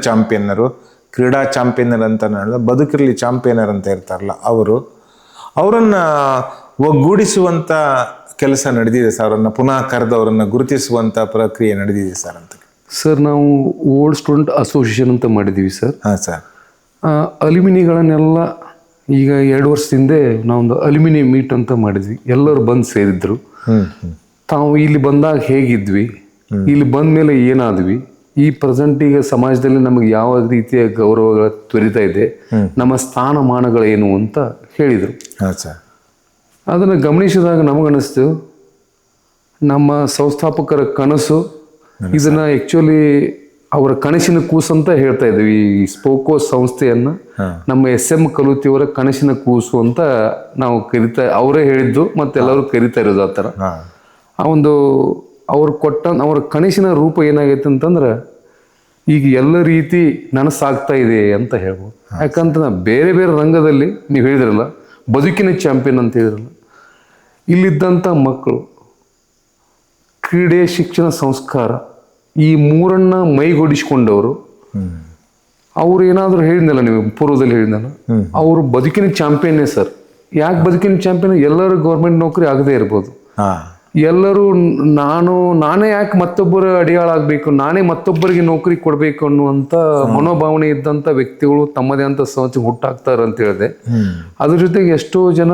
ಚಾಂಪಿಯನ್ನರು, ಕ್ರೀಡಾ ಚಾಂಪಿಯನ್ನರ್ ಅಂತ ಹೇಳಿದ್ರೆ ಬದುಕಿರಲಿ ಚಾಂಪಿಯನ್ನರ್ ಅಂತ ಇರ್ತಾರಲ್ಲ ಅವರನ್ನು ಒಗ್ಗೂಡಿಸುವಂಥ ಕೆಲಸ ನಡೆದಿದೆ ಸರ್. ಅವರನ್ನು ಪುನಃ ಕರೆದು ಅವರನ್ನು ಗುರುತಿಸುವಂಥ ಪ್ರಕ್ರಿಯೆ ನಡೆದಿದೆ ಸರ್ ಅಂತ. ಸರ್, ನಾವು ಓಲ್ಡ್ ಸ್ಟೂಡೆಂಟ್ ಅಸೋಸಿಯೇಷನ್ ಅಂತ ಮಾಡಿದ್ದೀವಿ ಸರ್. ಹಾಂ ಸರ್. ಅಲ್ಯುಮಿನಿಗಳನ್ನೆಲ್ಲ ಈಗ 2 ವರ್ಷದಿಂದ ನಾವೊಂದು ಅಲ್ಯುಮಿನಿ ಮೀಟ್ ಅಂತ ಮಾಡಿದ್ವಿ. ಎಲ್ಲರೂ ಬಂದು ಸೇರಿದ್ರು. ತಾವು ಇಲ್ಲಿ ಬಂದಾಗ ಹೇಗಿದ್ವಿ, ಇಲ್ಲಿ ಬಂದ ಮೇಲೆ ಏನಾದ್ವಿ, ಈ ಪ್ರೆಸೆಂಟ್ ಈಗ ಸಮಾಜದಲ್ಲಿ ನಮಗೆ ಯಾವ ರೀತಿಯ ಗೌರವಗಳ ತ್ವರಿತ ಇದೆ, ನಮ್ಮ ಸ್ಥಾನಮಾನಗಳೇನು ಅಂತ ಹೇಳಿದರು. ಅದನ್ನು ಗಮನಿಸಿದಾಗ ನಮಗನ್ನಿಸ್ತು, ನಮ್ಮ ಸಂಸ್ಥಾಪಕರ ಕನಸು ಇದನ್ನು ಆ್ಯಕ್ಚುಲಿ ಅವರ ಕನಸಿನ ಕೂಸು ಅಂತ ಹೇಳ್ತಾ ಇದ್ವಿ. ಈ ಸ್ಪೋಕೋ ಸಂಸ್ಥೆಯನ್ನು ನಮ್ಮ SM ಕಲೂತಿಯವರ ಕನಸಿನ ಕೂಸು ಅಂತ ನಾವು ಅವರೇ ಹೇಳಿದ್ದು ಮತ್ತೆಲ್ಲರೂ ಕರಿತಾ ಇರೋದು ಆ ಥರ. ಆ ಒಂದು ಅವ್ರು ಅವ್ರ ಕನಸಿನ ರೂಪ ಏನಾಗೈತೆ ಅಂತಂದ್ರೆ ಈಗ ಎಲ್ಲ ರೀತಿ ನನಸಾಗ್ತಾ ಇದೆ ಅಂತ ಹೇಳ್ಬೋದು. ಯಾಕಂತ ಬೇರೆ ಬೇರೆ ರಂಗದಲ್ಲಿ ನೀವು ಹೇಳಿದ್ರಲ್ಲ ಬದುಕಿನ ಚಾಂಪಿಯನ್ ಅಂತ ಹೇಳಿದ್ರಲ್ಲ, ಇಲ್ಲಿದ್ದಂಥ ಮಕ್ಕಳು ಕ್ರೀಡೆ, ಶಿಕ್ಷಣ, ಸಂಸ್ಕಾರ ಈ ಮೂರನ್ನ ಮೈಗೂಡಿಸ್ಕೊಂಡವರು ಅವ್ರು ಏನಾದರೂ ಹೇಳಿದ್ನಲ್ಲ, ನೀವು ಪೂರ್ವದಲ್ಲಿ ಹೇಳಿದ್ನಲ್ಲ, ಅವರು ಬದುಕಿನ ಚಾಂಪಿಯನ್ನೇ ಸರ್. ಯಾಕೆ ಬದುಕಿನ ಚಾಂಪಿಯನ್? ಎಲ್ಲರೂ ಗೌರ್ಮೆಂಟ್ ನೌಕರಿ ಆಗದೇ ಇರ್ಬೋದು, ಎಲ್ಲರೂ ನಾನೇ ಯಾಕೆ ಮತ್ತೊಬ್ಬರ ಅಡಿಯಾಳಾಗಬೇಕು, ನಾನೇ ಮತ್ತೊಬ್ಬರಿಗೆ ನೌಕರಿ ಕೊಡಬೇಕು ಅನ್ನುವಂಥ ಮನೋಭಾವನೆ ಇದ್ದಂಥ ವ್ಯಕ್ತಿಗಳು ತಮ್ಮದೇ ಅಂತ ಸಂಸ್ಥೆ ಹುಟ್ಟಾಗ್ತಾರೆ ಅಂತ ಹೇಳಿದೆ. ಅದ್ರ ಜೊತೆಗೆ ಎಷ್ಟೋ ಜನ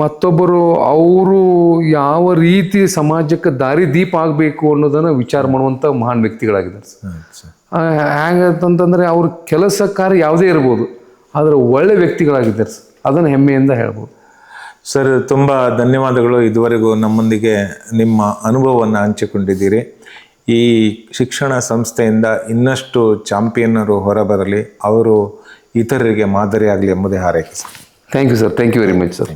ಮತ್ತೊಬ್ಬರು ಅವರು ಯಾವ ರೀತಿ ಸಮಾಜಕ್ಕೆ ದಾರಿ ದೀಪ ಆಗಬೇಕು ಅನ್ನೋದನ್ನು ವಿಚಾರ ಮಾಡುವಂಥ ಮಹಾನ್ ವ್ಯಕ್ತಿಗಳಾಗಿದ್ದಾರೆ. ಹೇಗಂತಂದರೆ ಅವ್ರ ಕೆಲಸ ಕಾರ್ಯ ಯಾವುದೇ ಇರ್ಬೋದು, ಆದರೆ ಒಳ್ಳೆ ವ್ಯಕ್ತಿಗಳಾಗಿದ್ದಾರೆ ಸರ್. ಅದನ್ನು ಹೆಮ್ಮೆಯಿಂದ ಹೇಳ್ಬೋದು. ಸರ್, ತುಂಬ ಧನ್ಯವಾದಗಳು. ಇದುವರೆಗೂ ನಮ್ಮೊಂದಿಗೆ ನಿಮ್ಮ ಅನುಭವವನ್ನು ಹಂಚಿಕೊಂಡಿದ್ದೀರಿ. ಈ ಶಿಕ್ಷಣ ಸಂಸ್ಥೆಯಿಂದ ಇನ್ನಷ್ಟು ಚಾಂಪಿಯನ್ನರು ಹೊರಬರಲಿ, ಅವರು ಇತರರಿಗೆ ಮಾದರಿಯಾಗಲಿ ಎಂಬುದೇ ಹಾರೈಕೆ sir. Thank you sir. Thank you very much sir.